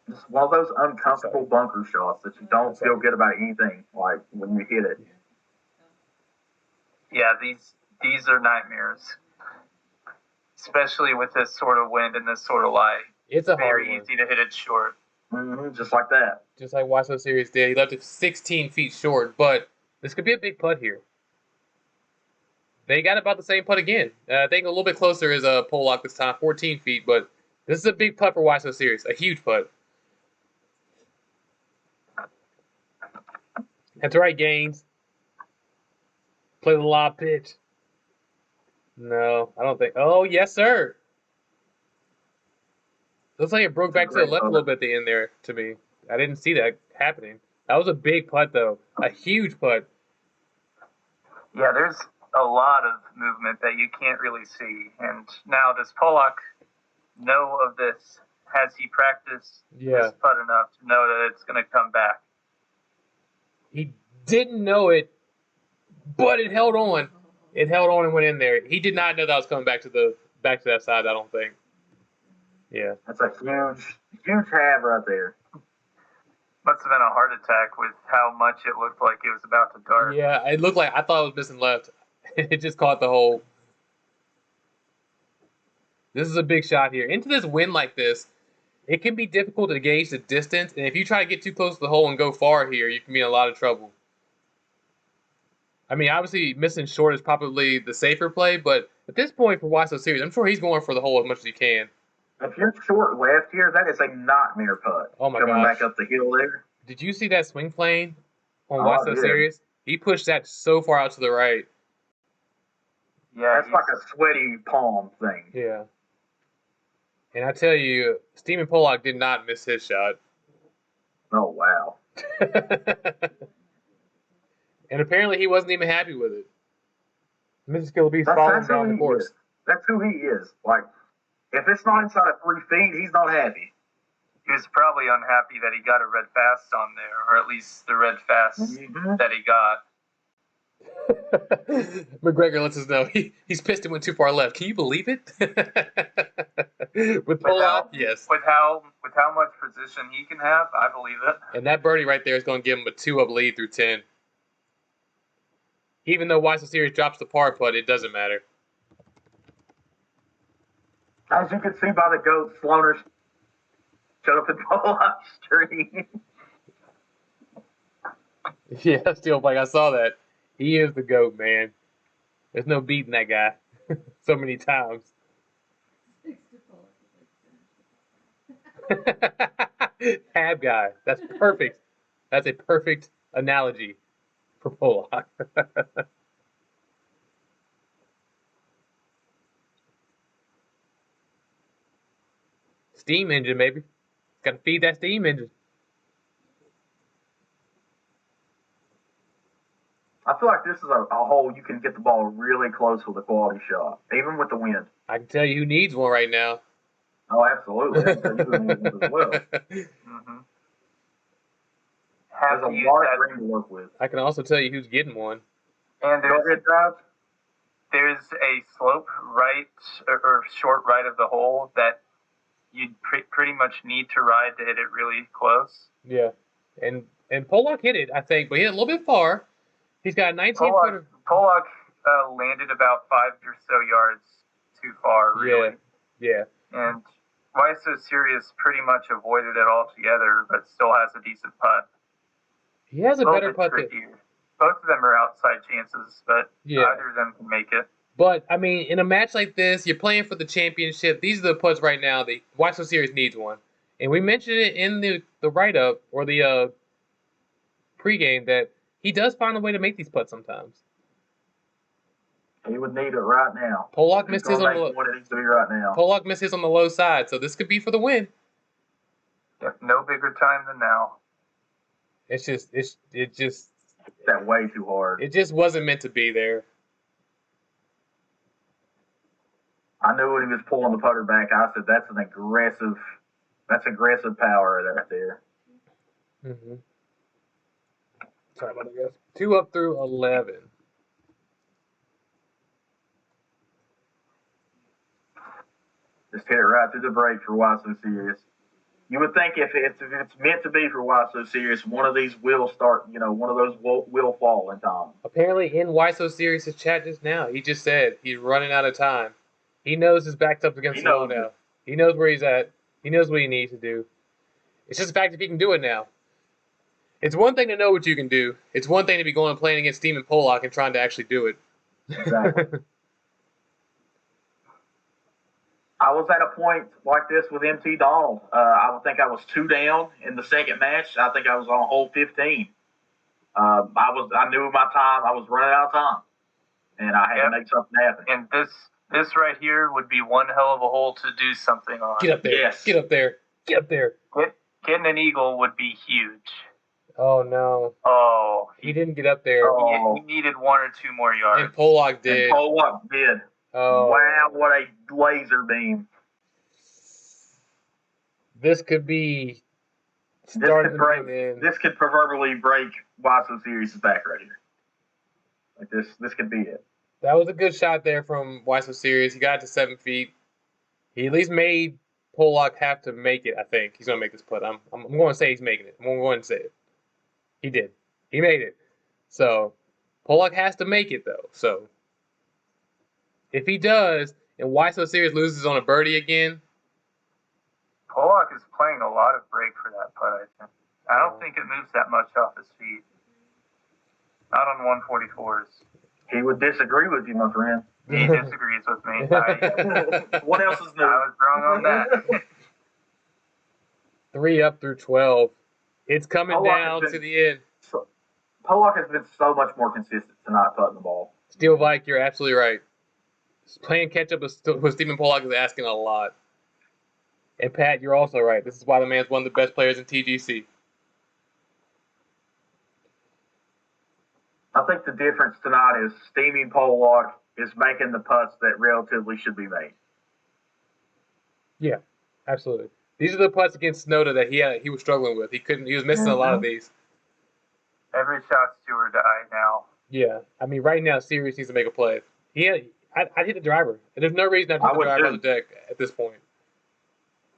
[SPEAKER 2] It's one of those uncomfortable bunker shots that you don't feel good about anything, like when you hit it.
[SPEAKER 4] Yeah, these are nightmares. Especially with this sort of wind and this sort of lie.
[SPEAKER 1] It's a hard
[SPEAKER 4] very easy to hit it short.
[SPEAKER 2] Just like that.
[SPEAKER 1] Just like Why So Serious did. He left it 16 feet short, but this could be a big putt here. They got about the same putt again. I think a little bit closer is a Polak this time, 14 feet, but this is a big putt for Why So Serious, a huge putt. That's right, Gaines. Play the lob pitch. No, I don't think. Oh, yes, sir. Looks like it broke back to the left a little bit at the end there to me. I didn't see that happening. That was a big putt, though. A huge putt.
[SPEAKER 4] Yeah, there's a lot of movement that you can't really see. And now, does Polak know of this? Has he practiced this putt enough to know that it's going to come back?
[SPEAKER 1] He didn't know it, but it held on. It held on and went in there. He did not know that was coming back to that side, I don't think. Yeah.
[SPEAKER 2] That's a huge have right there.
[SPEAKER 4] Must have been a heart attack with how much it looked like it was about to dart.
[SPEAKER 1] Yeah, it looked like I thought it was missing left. It just caught the hole. This is a big shot here. Into this wind like this, it can be difficult to gauge the distance, and if you try to get too close to the hole and go far here, you can be in a lot of trouble. I mean, obviously, missing short is probably the safer play, but at this point for Why So Serious, I'm sure he's going for the hole as much as he can.
[SPEAKER 2] If you're short left here, that is a nightmare putt.
[SPEAKER 1] Oh, my
[SPEAKER 2] Coming
[SPEAKER 1] gosh.
[SPEAKER 2] back up the hill there.
[SPEAKER 1] Did you see that swing plane on Why So
[SPEAKER 2] yeah.
[SPEAKER 1] Serious? He pushed that so far out to the right.
[SPEAKER 4] Yeah,
[SPEAKER 2] that's like a sweaty palm thing.
[SPEAKER 1] Yeah. And I tell you, Steamingpolak did not miss his shot.
[SPEAKER 2] Oh, wow.
[SPEAKER 1] And apparently he wasn't even happy with it. Mrs. Beaz following down the course.
[SPEAKER 2] That's who he is. Like, if it's not inside of 3 feet, he's not happy.
[SPEAKER 4] He was probably unhappy that he got a red fast on there, or at least the red fast that he got.
[SPEAKER 1] McGregor lets us know he's pissed it went too far left. Can you believe it? With Polak, yes.
[SPEAKER 4] With how much position he can have, I believe it.
[SPEAKER 1] And that birdie right there is going to give him a 2-up lead through 10. Even though Why So Serious drops the par putt, it doesn't matter.
[SPEAKER 2] As you can see by the goat, Sloaner showed up in Polak's stream.
[SPEAKER 1] Yeah, still, like I saw that. He is the GOAT, man. There's no beating that guy so many times. Hab guy. That's perfect. That's a perfect analogy for Polak. Steam engine, baby. Got to feed that steam engine.
[SPEAKER 2] I feel like this is a hole you can get the ball really close with a quality shot, even with the wind.
[SPEAKER 1] I can tell you who needs one right now.
[SPEAKER 2] Oh, absolutely. I can tell you who needs one as well. There's a lot of green to work with.
[SPEAKER 1] I can also tell you who's getting one.
[SPEAKER 4] And there's a slope right or short right of the hole that you'd pretty much need to ride to hit it really close.
[SPEAKER 1] Yeah, and Polak hit it, I think, but he hit it a little bit far. He's got a 19-footer.
[SPEAKER 4] Polak landed about 5 or so yards too far, really.
[SPEAKER 1] Yeah.
[SPEAKER 4] And Why So Serious pretty much avoided it altogether, but still has a decent putt.
[SPEAKER 1] He has a better putt.
[SPEAKER 4] Both of them are outside chances, but neither of them can make it.
[SPEAKER 1] But, I mean, in a match like this, you're playing for the championship. These are the putts right now. The Why So Serious needs one. And we mentioned it in the write-up or the pregame that he does find a way to make these putts sometimes.
[SPEAKER 2] He would need it right now.
[SPEAKER 1] Polak missed his on the
[SPEAKER 2] low. It needs to be right now.
[SPEAKER 1] Polak missed his on the low side, so this could be for the win.
[SPEAKER 4] Yep, no bigger time than now.
[SPEAKER 1] It's just
[SPEAKER 2] that way too hard.
[SPEAKER 1] it just wasn't meant to be there.
[SPEAKER 2] I knew when he was pulling the putter back. I said, that's aggressive power right there.
[SPEAKER 1] Mm-hmm. Sorry about that, guys. 2 up through 11.
[SPEAKER 2] Just hit it right through the break for Why So Serious. You would think if it's meant to be for Why So Serious, one of these will start, one of those will fall in time.
[SPEAKER 1] Apparently, in Why So Serious' chat just now, he just said he's running out of time. He knows his back's up against the wall now. He knows where he's at. He knows what he needs to do. It's just the fact if he can do it now. It's one thing to know what you can do. It's one thing to be going and playing against Steamingpolak and trying to actually do it.
[SPEAKER 2] Exactly. I was at a point like this with MT Donald. I would think I was 2 down in the second match. I think I was on hole 15. I knew my time. I was running out of time, and I had to make something happen.
[SPEAKER 4] And this right here would be one hell of a hole to do something on.
[SPEAKER 1] Get up there.
[SPEAKER 2] Yes.
[SPEAKER 1] Get up there. Get up there.
[SPEAKER 4] Getting an eagle would be huge.
[SPEAKER 1] Oh, no.
[SPEAKER 4] Oh.
[SPEAKER 1] He didn't get up there.
[SPEAKER 4] He needed 1 or 2 more yards.
[SPEAKER 1] And Polak did.
[SPEAKER 2] Oh. Wow, what a laser beam.
[SPEAKER 1] This could be
[SPEAKER 2] this could proverbially break Why So Serious' back right here. Like this could be it.
[SPEAKER 1] That was a good shot there from Why So Serious. He got it to 7 feet. He at least made Polak have to make it, I think. He's going to make this putt. I'm going to say he's making it. I'm going to say it. He did. He made it. So, Polak has to make it, though. So, if he does, and Why So Serious loses on a birdie again.
[SPEAKER 4] Polak is playing a lot of break for that putt, I think. I don't think it moves that much off his feet. Not on 144s.
[SPEAKER 2] He would disagree with you, my friend.
[SPEAKER 4] He disagrees with me.
[SPEAKER 2] What else is new?
[SPEAKER 4] I was wrong on that.
[SPEAKER 1] 3 up through 12. It's coming down to the end.
[SPEAKER 2] Polak has been so much more consistent tonight putting the ball.
[SPEAKER 1] Steel Vike, you're absolutely right. Playing catch up with Steamingpolak is asking a lot. And Pat, you're also right. This is why the man's one of the best players in TGC.
[SPEAKER 2] I think the difference tonight is Steamingpolak is making the putts that relatively should be made.
[SPEAKER 1] Yeah, absolutely. These are the putts against Snowda that he was struggling with. He was missing a lot of these.
[SPEAKER 4] Every shot's do or die now.
[SPEAKER 1] Yeah, I mean, right now, Sirius needs to make a play. I'd hit the driver. There's no reason not to hit the driver on the deck at this point.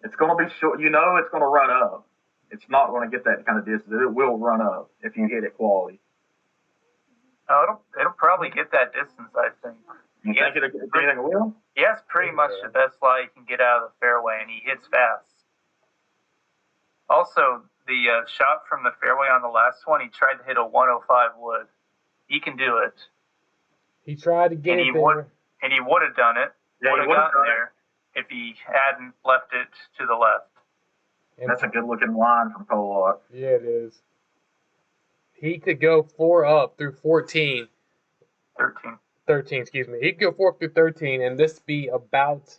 [SPEAKER 2] It's going to be short. It's going to run up. It's not going to get that kind of distance. It will run up if you hit it quality.
[SPEAKER 4] Oh, it'll probably get that distance, I think.
[SPEAKER 2] You think it will?
[SPEAKER 4] He has pretty much the best lie he can get out of the fairway, and he hits fast. Also, the shot from the fairway on the last one, he tried to hit a 105 wood. He can do it.
[SPEAKER 1] He tried to get it there.
[SPEAKER 4] And he would have done it.
[SPEAKER 2] Yeah,
[SPEAKER 4] would have gotten there if he hadn't left it to the left.
[SPEAKER 2] And that's a good-looking line from Polak.
[SPEAKER 1] Yeah, it is. He could go 4 up through 14. 13, excuse me. He could go 4 up through 13, and this be about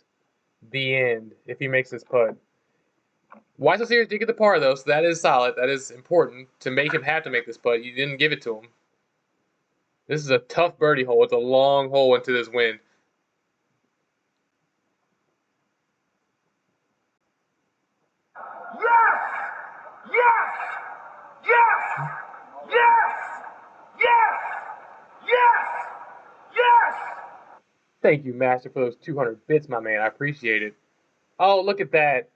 [SPEAKER 1] the end if he makes this putt. Why So Serious did get the par, though, so that is solid. That is important to make him have to make this putt. You didn't give it to him. This is a tough birdie hole. It's a long hole into this wind.
[SPEAKER 3] Yes! Yes! Yes! Yes! Yes! Yes! Yes!
[SPEAKER 1] Thank you, Master, for those 200 bits, my man. I appreciate it. Oh, look at that.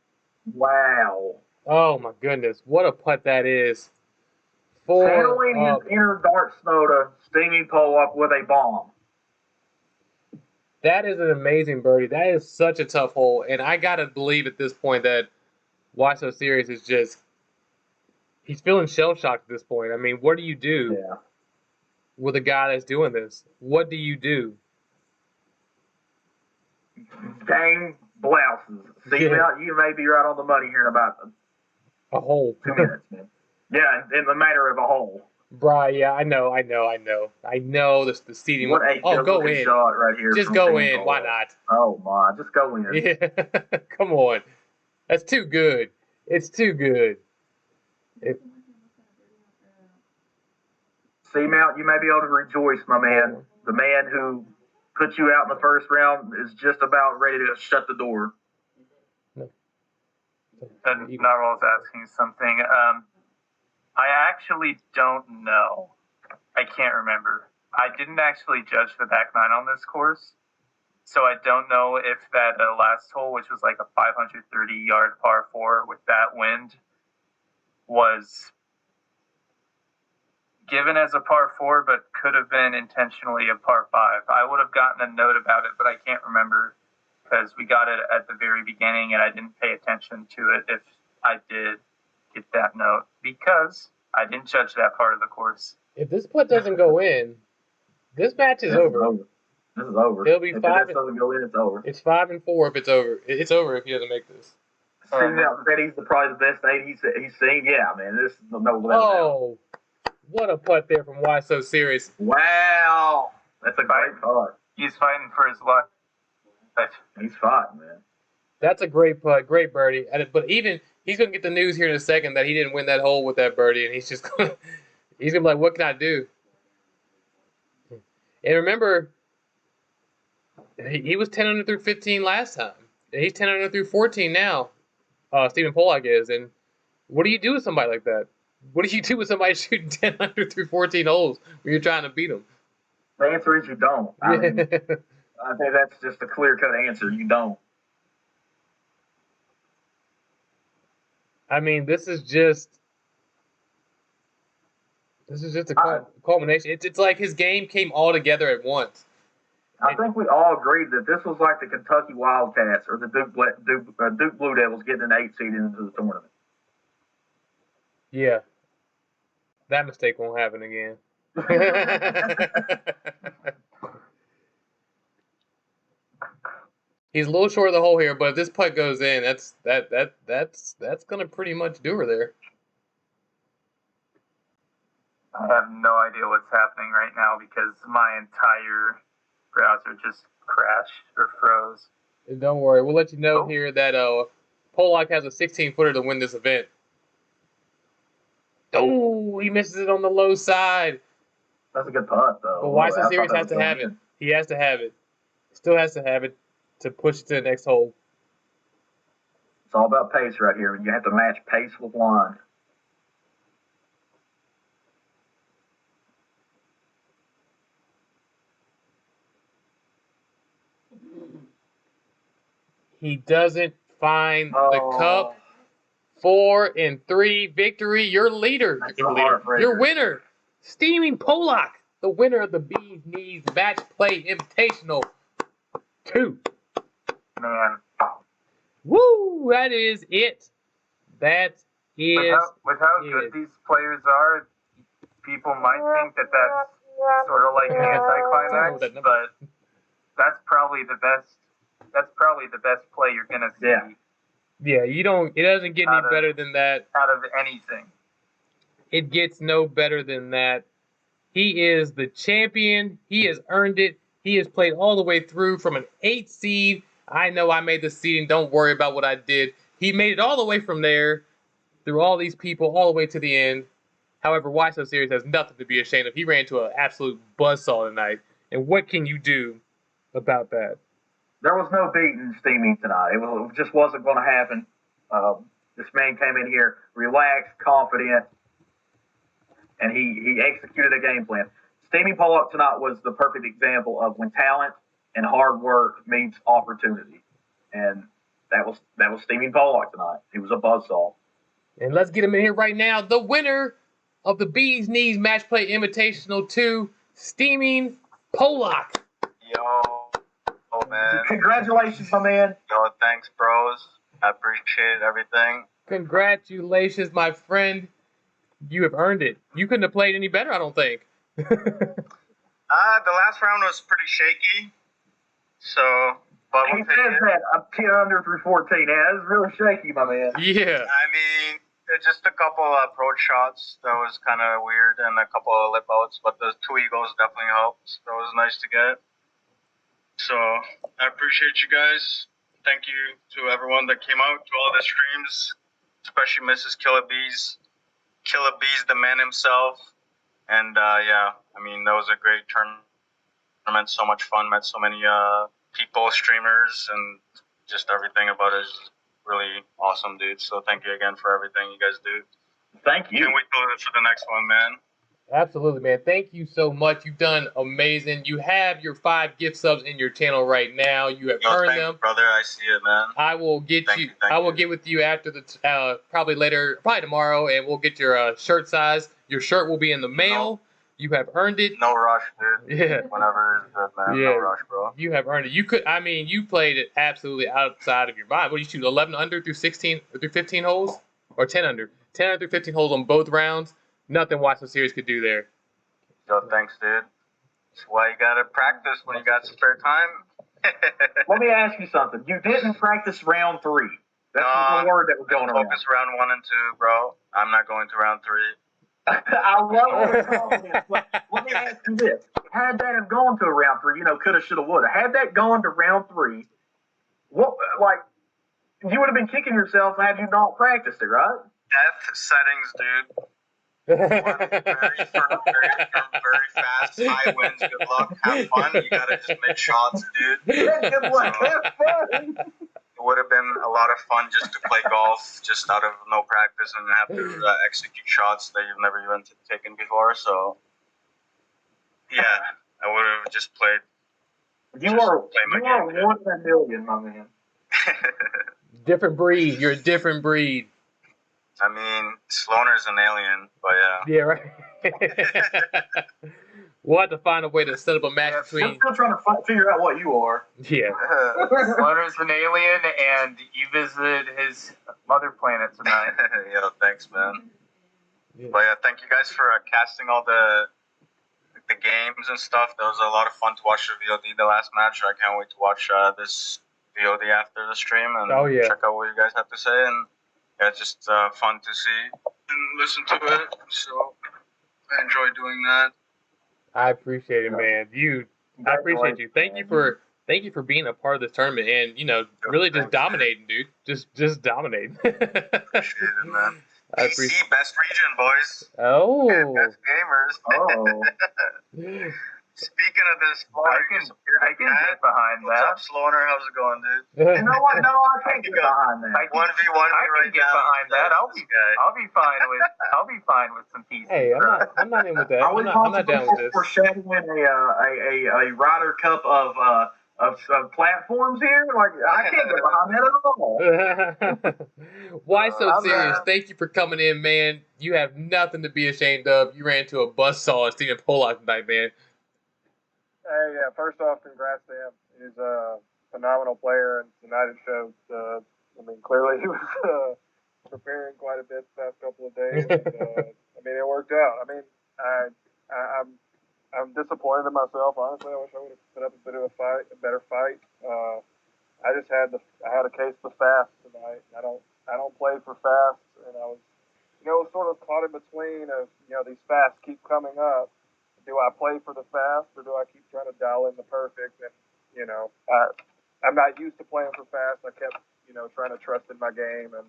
[SPEAKER 2] Wow.
[SPEAKER 1] Oh, my goodness. What a putt that is.
[SPEAKER 2] Channeling his inner Dark Snowda, Steamingpolak with a bomb.
[SPEAKER 1] That is an amazing birdie. That is such a tough hole. And I got to believe at this point that Why So Serious is just, he's feeling shell-shocked at this point. I mean, what do you do with a guy that's doing this? What do you do?
[SPEAKER 2] Game blouses. See, you may be right on the money here in about
[SPEAKER 1] a hole.
[SPEAKER 2] 2 minutes, man. Yeah, in the matter of a hole.
[SPEAKER 1] Bri, yeah, I know. The seating.
[SPEAKER 2] What a
[SPEAKER 1] go in.
[SPEAKER 2] Shot right here.
[SPEAKER 1] Just go in. Why not?
[SPEAKER 2] Oh my, just go in.
[SPEAKER 1] Yeah, come on. That's too good. It's too good.
[SPEAKER 2] Seamount, you may be able to rejoice, my man. The man who put you out in the first round is just about ready to shut the door.
[SPEAKER 4] And Narwhal's asking something. I actually don't know. I can't remember. I didn't actually judge the back nine on this course, so I don't know if that last hole, which was like a 530-yard par 4 with that wind, was given as a par 4, but could have been intentionally a par 5. I would have gotten a note about it, but I can't remember because we got it at the very beginning and I didn't pay attention to it if I did get that note because I didn't judge that part of the course.
[SPEAKER 1] If this putt doesn't go in, this match is over.
[SPEAKER 2] This is over.
[SPEAKER 1] It'll be
[SPEAKER 2] if
[SPEAKER 1] five.
[SPEAKER 2] This doesn't go in, it's over.
[SPEAKER 1] It's 5-4 if it's over. It's over if he doesn't make this.
[SPEAKER 2] Seamount said he's probably the best 8 he's seen. Yeah, man, this is no level down.
[SPEAKER 1] Oh, what a putt there from Why So Serious.
[SPEAKER 2] Wow, that's a great putt.
[SPEAKER 4] He's fighting for his life.
[SPEAKER 2] He's fighting, man.
[SPEAKER 1] That's a great putt, great birdie. But even he's gonna get the news here in a second that he didn't win that hole with that birdie, and he's gonna be like, "What can I do?" And remember, he was 10 under through 15 last time. He's 10 under through 14 now. Steamingpolak is, and what do you do with somebody like that? What do you do with somebody shooting 10 under through 14 holes when you're trying to beat them?
[SPEAKER 2] The answer is you don't. I mean, I think that's just a clear-cut answer. You don't.
[SPEAKER 1] I mean, this is just a culmination. It's like his game came all together at once.
[SPEAKER 2] I think we all agreed that this was like the Kentucky Wildcats or the Duke Blue Devils getting an 8 seed into the tournament.
[SPEAKER 1] Yeah. That mistake won't happen again. He's a little short of the hole here, but if this putt goes in, that's gonna pretty much do her there.
[SPEAKER 4] I have no idea what's happening right now because my entire browser just crashed or froze.
[SPEAKER 1] And don't worry, we'll let you know here that Polak has a 16-footer to win this event. Oh, he misses it on the low side.
[SPEAKER 2] That's a good putt, though.
[SPEAKER 1] But Why So Serious has to have it. He has to have it. Still has to have it to push it to the next hole.
[SPEAKER 2] It's all about pace right here. You have to match pace with line.
[SPEAKER 1] He doesn't find the cup. 4-3 victory. Your leader. Your winner. Steamingpolak, the winner of the Beaz Knees Match Play Invitational 2.
[SPEAKER 4] Man.
[SPEAKER 1] Woo! That is it. That is
[SPEAKER 4] with how good these players are, people might think that that's sort of like an anticlimax, but that's probably the best. That's probably the best play you're gonna see.
[SPEAKER 1] Yeah, you don't. It doesn't get any better than that.
[SPEAKER 4] Out of anything,
[SPEAKER 1] it gets no better than that. He is the champion. He has earned it. He has played all the way through from an 8 seed. I know I made the seeding. Don't worry about what I did. He made it all the way from there, through all these people, all the way to the end. However, Why So Serious has nothing to be ashamed of. He ran into an absolute buzzsaw tonight. And what can you do about that?
[SPEAKER 2] There was no beating Steamy tonight. It just wasn't going to happen. This man came in here relaxed, confident, and he executed a game plan. Steamingpolak tonight was the perfect example of when talent and hard work meets opportunity, and that was Steamingpolak tonight. He was a buzzsaw.
[SPEAKER 1] And let's get him in here right now. The winner of the Beaz Knees Match Play Invitational 2, Steamingpolak.
[SPEAKER 5] Yo. Oh, man.
[SPEAKER 2] Congratulations, my man.
[SPEAKER 5] Yo, thanks, bros. I appreciate everything.
[SPEAKER 1] Congratulations, my friend. You have earned it. You couldn't have played any better, I don't think.
[SPEAKER 5] The last round was pretty shaky. So, but
[SPEAKER 2] he says that I'm 10 under through 14. Yeah, it's really shaky, my man.
[SPEAKER 1] Yeah.
[SPEAKER 5] I mean, just a couple of approach shots that was kind of weird, and a couple of lip outs, but the 2 eagles definitely helped. That was nice to get. So I appreciate you guys. Thank you to everyone that came out to all the streams, especially Mrs. Killer Beaz, the man himself. And yeah, I mean, that was a great tournament. So much fun. Met so many people, streamers, and just everything about it is really awesome, dude. So thank you again for everything you guys do.
[SPEAKER 2] Thank you.
[SPEAKER 5] Can't wait for the next one, man.
[SPEAKER 1] Absolutely, man. Thank you so much. You've done amazing. You have your 5 gift subs in your channel right now. You have earned them,
[SPEAKER 5] brother. I see it, man.
[SPEAKER 1] I will get
[SPEAKER 5] Thank
[SPEAKER 1] you.
[SPEAKER 5] you, thank
[SPEAKER 1] I will
[SPEAKER 5] you.
[SPEAKER 1] get with you after the probably later, probably tomorrow, and we'll get your shirt size. Your shirt will be in the mail. You have earned it.
[SPEAKER 5] No rush, dude.
[SPEAKER 1] Yeah.
[SPEAKER 5] Whenever is good, man.
[SPEAKER 1] Yeah.
[SPEAKER 5] No rush, bro.
[SPEAKER 1] You have earned it. You could. I mean, you played it absolutely outside of your mind. What do you shoot? 11 under through 16 through 15 holes, or 10 under? 10 under through 15 holes on both rounds. Nothing Why So Serious could do there.
[SPEAKER 5] Yo, thanks, dude. That's why you gotta practice when you got spare time.
[SPEAKER 2] Let me ask you something. You didn't practice round 3. That's the word that was going around.
[SPEAKER 5] Focus round 1 and 2, bro. I'm not going to round 3.
[SPEAKER 2] I love the confidence. But let me ask you this. Had that have gone to a round 3, coulda, shoulda, woulda. Had that gone to round 3, what, you would have been kicking yourself had you not practiced it, right?
[SPEAKER 5] Death settings, dude. Very firm, very fast, high winds, good luck, have fun. You gotta just make shots, dude.
[SPEAKER 2] Good luck, have fun.
[SPEAKER 5] It would have been a lot of fun just to play golf, just out of no practice, and have to execute shots that you've never even taken before. So, yeah, I would have just played.
[SPEAKER 2] You are one in a million, my man.
[SPEAKER 1] Different breed. You're a different breed.
[SPEAKER 5] I mean, Sloaner's an alien, but yeah.
[SPEAKER 1] Yeah, right. We'll have to find a way to set up a match between.
[SPEAKER 2] I'm still trying to figure out what you are.
[SPEAKER 1] Yeah.
[SPEAKER 4] Sloaner's an alien, and you visited his mother planet tonight.
[SPEAKER 5] Yeah, thanks, man. Yeah. But yeah, thank you guys for casting all the games and stuff. That was a lot of fun to watch the VOD the last match. I can't wait to watch this VOD after the stream and check out what you guys have to say. And yeah, it's just fun to see and listen to it. So I enjoy doing that.
[SPEAKER 1] I appreciate it, man. I appreciate you. Thank you for being a part of this tournament and really just dominating, dude. Just dominating.
[SPEAKER 5] Appreciate it, man.
[SPEAKER 1] PC
[SPEAKER 5] best region, boys.
[SPEAKER 1] Oh.
[SPEAKER 5] Best gamers.
[SPEAKER 2] Oh.
[SPEAKER 5] Speaking of this,
[SPEAKER 4] I can get behind
[SPEAKER 5] What's
[SPEAKER 4] that.
[SPEAKER 5] up, Sloaner? How's it going, dude?
[SPEAKER 2] You know what? No, I can't get behind that.
[SPEAKER 5] 1v1
[SPEAKER 4] I can get behind that. I'll be fine with some pieces.
[SPEAKER 1] Hey, I'm not in with that. I'm not down with this.
[SPEAKER 2] We're shadowing a Ryder Cup of platforms here. Like I can't get behind that at all.
[SPEAKER 1] Why So Serious? Thank you for coming in, man. You have nothing to be ashamed of. You ran into a buzzsaw in Steamingpolak tonight, man.
[SPEAKER 6] Hey, yeah, first off, congrats to him. He's a phenomenal player, and tonight it showed. Clearly he was preparing quite a bit the past couple of days. And, it worked out. I'm disappointed in myself. Honestly, I wish I would have put up a better fight. I had a case for fast tonight. I don't play for fast, and I was, sort of caught in between of, these fasts keep coming up. Do I play for the fast, or do I keep trying to dial in the perfect? And I'm not used to playing for fast. I kept trying to trust in my game, and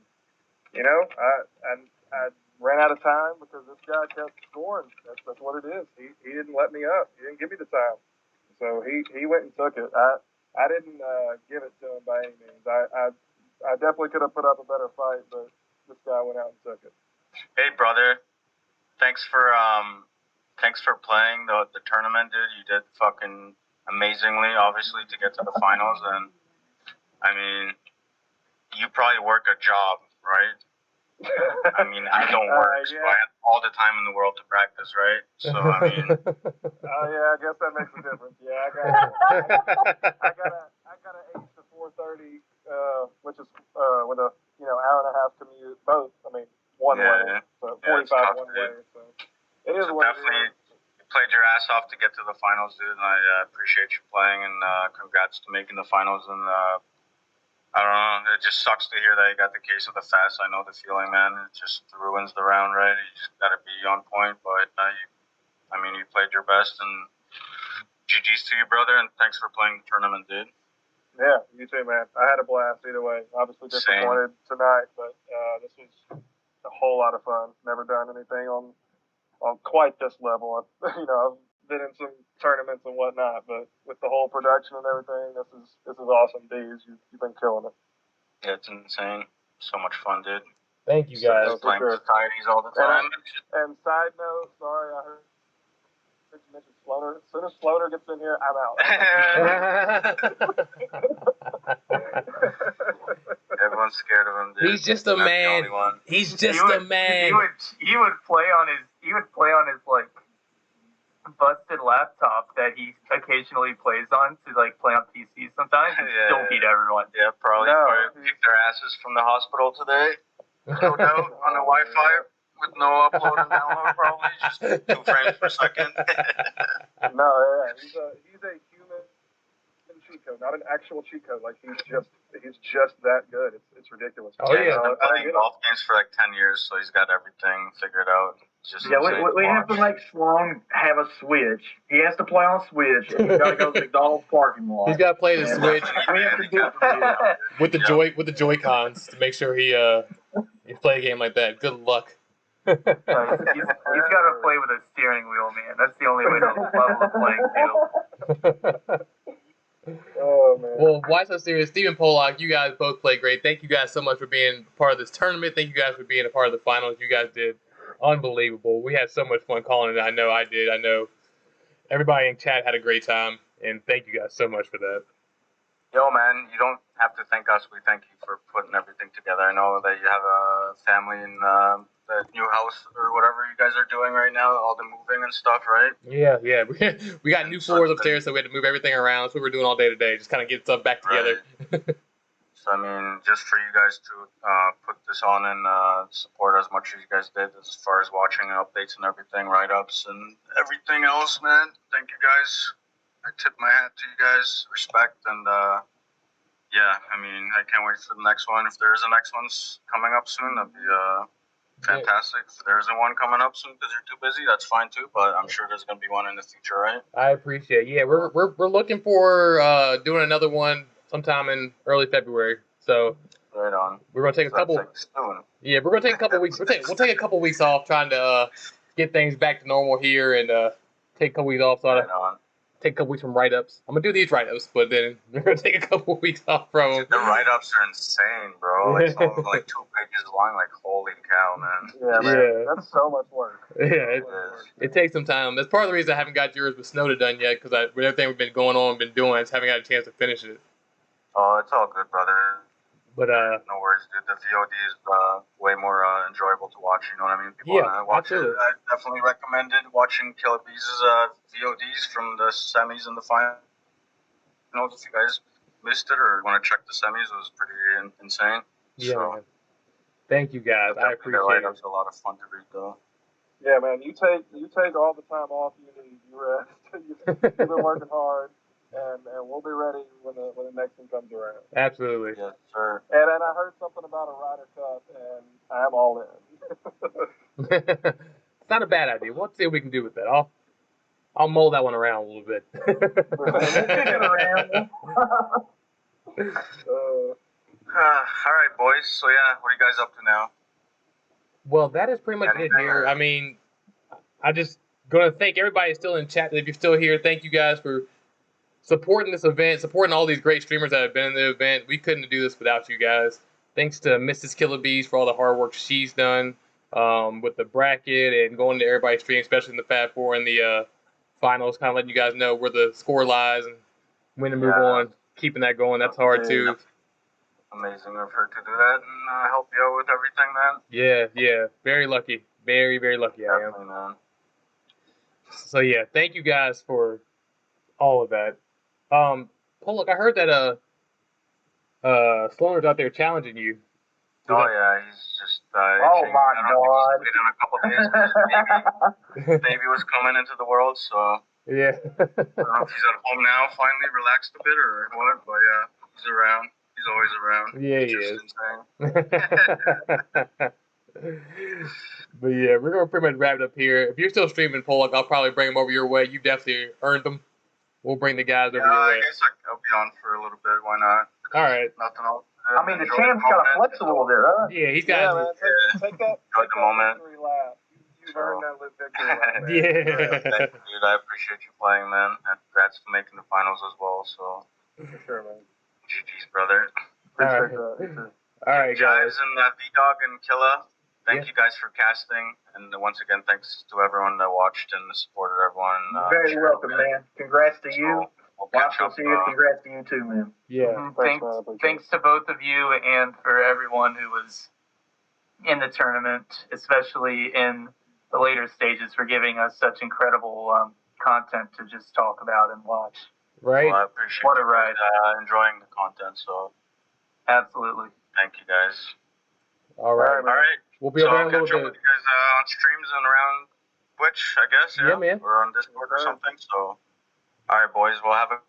[SPEAKER 6] I ran out of time because this guy kept scoring. That's what it is. He didn't let me up. He didn't give me the time, so he went and took it. I didn't give it to him by any means. I definitely could have put up a better fight, but this guy went out and took it.
[SPEAKER 5] Hey, brother. Thanks for playing the tournament, dude. You did fucking amazingly, obviously, to get to the finals. And, you probably work a job, right? I don't work, so I have all the time in the world to practice, right? So,
[SPEAKER 6] yeah, I guess that makes a difference. Yeah, I got an 8 to 4:30, which is with a hour and a half commute. Both, one way, so 45 one way. So it is what it is.
[SPEAKER 5] You played your ass off to get to the finals, dude, and I appreciate you playing, and congrats to making the finals. And I don't know, it just sucks to hear that you got the case of the fast. I know the feeling, man. It just ruins the round, right? You just got to be on point, but you played your best, and GG's to you, brother, and thanks for playing the tournament, dude.
[SPEAKER 6] Yeah, you too, man. I had a blast either way. Obviously disappointed tonight, but this was a whole lot of fun. Never done anything on on quite this level. I've been in some tournaments and whatnot, but with the whole production and everything, this is awesome, Beaz. You've been killing it.
[SPEAKER 5] Yeah, it's insane. So much fun, dude.
[SPEAKER 1] Thank you guys.
[SPEAKER 6] So,
[SPEAKER 5] Playing
[SPEAKER 6] sure.
[SPEAKER 5] societies all the time.
[SPEAKER 6] And side note, sorry, I heard you mention Floater. As soon as Floater gets in here, I'm out.
[SPEAKER 5] Everyone's scared of him, dude.
[SPEAKER 1] He's just a
[SPEAKER 5] Not the
[SPEAKER 1] man.
[SPEAKER 5] only one.
[SPEAKER 1] He's just a man.
[SPEAKER 4] He would play on his like busted laptop that he occasionally plays on to like play on PC sometimes and still beat everyone.
[SPEAKER 5] Yeah, probably kicked their asses from the hospital today. No doubt on the Wi-Fi with no upload and download, probably just 2 frames per second.
[SPEAKER 6] No, yeah, he's a human cheat code, not an actual cheat code. Like he's just that good. It's ridiculous.
[SPEAKER 1] Oh yeah,
[SPEAKER 5] he's been playing golf games for like 10 years, so he's got everything figured out. Just
[SPEAKER 2] we have to make Sloan have a Switch. He has to play on Switch. He's got to go to McDonald's parking lot.
[SPEAKER 1] He's got to play the Switch
[SPEAKER 2] We have to do it.
[SPEAKER 1] with the Joy-Cons to make sure he play a game like that. Good luck.
[SPEAKER 4] He's got to play with a steering wheel, man. That's the only way to level the playing field.
[SPEAKER 6] Oh man.
[SPEAKER 1] Well, why so serious? Steamingpolak, you guys both played great. Thank you guys so much for being part of this tournament. Thank you guys for being a part of the finals. You guys did unbelievable. We had so much fun calling it. I know I did. I know everybody in chat had a great time, and thank you guys so much for that.
[SPEAKER 5] Yo, man, you don't have to thank us. We thank you for putting everything together. I know that you have a family in the new house or whatever you guys are doing right now, all the moving and stuff, right?
[SPEAKER 1] Yeah. We got new floors upstairs, so we had to move everything around. That's what we're doing all day today, just kind of get stuff back together.
[SPEAKER 5] Right. So, I mean, just for you guys to put this on and support as much as you guys did as far as watching updates and everything, write-ups and everything else, man. Thank you guys. I tip my hat to you guys. Respect. And, yeah, I mean, I can't wait for the next one. If there's a next one's coming up soon, that'd be fantastic. If there isn't one coming up soon because you're too busy, that's fine too. But I'm sure there's going to be one in the future, right?
[SPEAKER 1] I appreciate it. Yeah, we're looking for doing another one sometime in early February. So
[SPEAKER 5] right on.
[SPEAKER 1] We're gonna take a couple. Yeah, we're gonna take a couple weeks. We'll take a couple weeks off, trying to get things back to normal here, and take a couple weeks off. Take a couple weeks from write-ups. I'm gonna do these write-ups, but then we're gonna take a couple weeks off from them.
[SPEAKER 5] The write-ups are insane, bro. Like some of them like 2 pages long. Like holy cow, man.
[SPEAKER 6] Yeah, man. That's so much work.
[SPEAKER 1] Yeah, it takes some time. That's part of the reason I haven't got yours with Snowda done yet, because with everything we've been going on, been doing, I just haven't got a chance to finish it.
[SPEAKER 5] Oh, it's all good, brother.
[SPEAKER 1] But
[SPEAKER 5] no worries, dude. The VOD is way more enjoyable to watch. You know what I mean? People watch it. I definitely recommended watching Killer Beaz's VODs from the semis and the finals. If you guys missed it or want to check the semis, it was pretty insane.
[SPEAKER 1] Yeah.
[SPEAKER 5] So,
[SPEAKER 1] thank you guys. I appreciate it.
[SPEAKER 5] It's a lot of fun to read, though.
[SPEAKER 6] Yeah, man. You take all the time off you need. You rest. You've been working hard. And we'll be ready when the next one comes around.
[SPEAKER 1] Absolutely.
[SPEAKER 5] Yes, sir.
[SPEAKER 6] And I heard something about a Ryder Cup, and I'm all in.
[SPEAKER 1] It's not a bad idea. We'll see what we can do with that. I'll mold that one around a little bit.
[SPEAKER 2] We'll kick it around.
[SPEAKER 5] All right, boys. So yeah, what are you guys up to now?
[SPEAKER 1] Well, that is pretty much it here. I mean, I just gonna thank everybody still in chat. If you're still here, thank you guys for supporting this event, supporting all these great streamers that have been in the event. We couldn't do this without you guys. Thanks to Mrs. Killer Beaz for all the hard work she's done with the bracket and going to everybody's stream, especially in the Fab Four and the finals, kind of letting you guys know where the score lies and when to move on, keeping that going. That's hard too.
[SPEAKER 5] Amazing of her to do that and help you out with everything, man.
[SPEAKER 1] Yeah. Very lucky. Very, very lucky I am.
[SPEAKER 5] Man.
[SPEAKER 1] So yeah, thank you guys for all of that. Polak, I heard that Sloaner's out there challenging you.
[SPEAKER 5] Yeah, he's just
[SPEAKER 2] oh my God!
[SPEAKER 5] In a couple of days, baby was coming into the world, so
[SPEAKER 1] yeah.
[SPEAKER 5] I don't know if he's at home now, finally relaxed a bit or what, but yeah, he's around. He's always around.
[SPEAKER 1] Yeah, he is. But yeah, we're gonna pretty much wrap it up here. If you're still streaming, Polak, I'll probably bring them over your way. You definitely earned them. We'll bring the guys over your way.
[SPEAKER 5] I guess I'll be on for a little bit. Why not?
[SPEAKER 1] All right.
[SPEAKER 5] Nothing else.
[SPEAKER 2] I mean, the champ's got to flex a little bit, huh?
[SPEAKER 1] Yeah, he's got.
[SPEAKER 6] Take that.
[SPEAKER 5] Enjoy the moment.
[SPEAKER 6] Victory lap. You You've
[SPEAKER 5] So
[SPEAKER 6] earned that live victory lap, man.
[SPEAKER 1] Yeah.
[SPEAKER 5] thank you, dude. I appreciate you playing, man. And congrats for making the finals as well. So
[SPEAKER 6] For sure, man.
[SPEAKER 5] GG's, brother.
[SPEAKER 6] Appreciate
[SPEAKER 1] All right.
[SPEAKER 6] that.
[SPEAKER 1] All right, guys.
[SPEAKER 5] Jives and V-Dog and Killa, thank
[SPEAKER 1] Yeah.
[SPEAKER 5] you guys for casting. And once again, thanks to everyone that watched and supported everyone.
[SPEAKER 2] You're very welcome, man. Congrats to you.
[SPEAKER 5] We'll catch
[SPEAKER 2] Watch
[SPEAKER 5] up.
[SPEAKER 2] will see you. Congrats to you too, man.
[SPEAKER 1] Yeah.
[SPEAKER 6] Thanks, man. I appreciate
[SPEAKER 4] Thanks to both of you and for everyone who was in the tournament, especially in the later stages, for giving us such incredible content to just talk about and watch.
[SPEAKER 1] Right.
[SPEAKER 5] Well, I appreciate
[SPEAKER 4] What a
[SPEAKER 5] you
[SPEAKER 4] ride.
[SPEAKER 5] enjoying the content. So
[SPEAKER 4] Absolutely.
[SPEAKER 5] thank you guys.
[SPEAKER 1] All right.
[SPEAKER 6] All right,
[SPEAKER 5] All right.
[SPEAKER 1] We'll be
[SPEAKER 5] So
[SPEAKER 1] over
[SPEAKER 5] I'll
[SPEAKER 1] in a
[SPEAKER 5] catch
[SPEAKER 1] little
[SPEAKER 5] up with
[SPEAKER 1] bit.
[SPEAKER 5] you guys on streams and around Twitch, I guess.
[SPEAKER 1] Yeah, man.
[SPEAKER 5] Or on Discord or something. So, all right, boys. We'll have a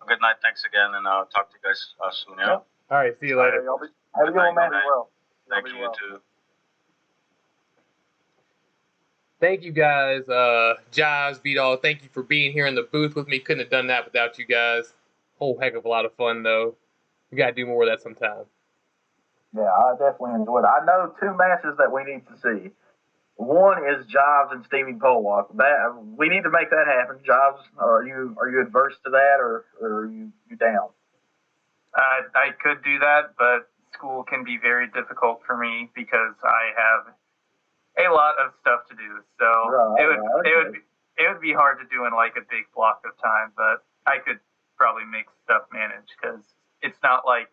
[SPEAKER 5] good night. Thanks again, and I'll talk to you guys soon. Yeah.
[SPEAKER 1] All right. See you
[SPEAKER 6] All
[SPEAKER 1] later.
[SPEAKER 6] right, y'all be, have a good one, man. Be well. Y'all
[SPEAKER 5] Thank
[SPEAKER 6] be
[SPEAKER 5] you,
[SPEAKER 6] well.
[SPEAKER 5] you too.
[SPEAKER 1] Thank you guys, Jives, B-Dog. Thank you for being here in the booth with me. Couldn't have done that without you guys. Whole heck of a lot of fun, though. We got to do more of that sometime.
[SPEAKER 2] Yeah, I definitely enjoyed it. I know two matches that we need to see. One is Jobs and Steamingpolak. That we need to make that happen. Jobs, are you adverse to that, or are you down?
[SPEAKER 4] I could do that, but school can be very difficult for me because I have a lot of stuff to do. So it would be hard to do in like a big block of time, but I could probably make stuff manage because it's not like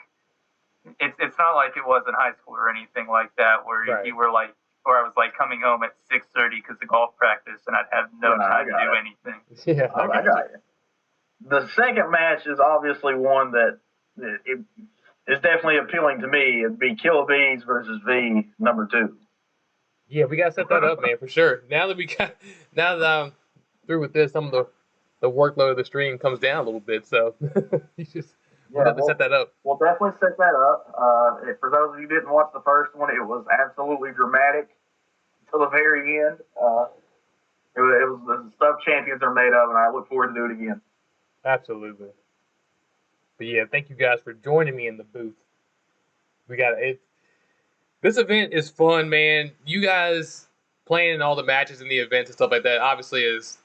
[SPEAKER 4] it's not like it was in high school or anything like that where
[SPEAKER 1] Right.
[SPEAKER 4] you were like, or I was like coming home at 6:30 because of golf practice and I'd have no time to do anything.
[SPEAKER 1] Yeah,
[SPEAKER 2] I got you. The second match is obviously one that it is definitely appealing to me. It'd be Kill Beaz versus V #2.
[SPEAKER 1] Yeah, we gotta set that up, man, for sure. Now that I'm through with this, some of the workload of the stream comes down a little bit, so we'll have to set that up.
[SPEAKER 2] We'll definitely set that up. For those of you who didn't watch the first one, it was absolutely dramatic until the very end. It was the stuff champions are made of, and I look forward to do it again.
[SPEAKER 1] Absolutely. But yeah, thank you guys for joining me in the booth. We got it. This event is fun, man. You guys playing all the matches and the events and stuff like that obviously is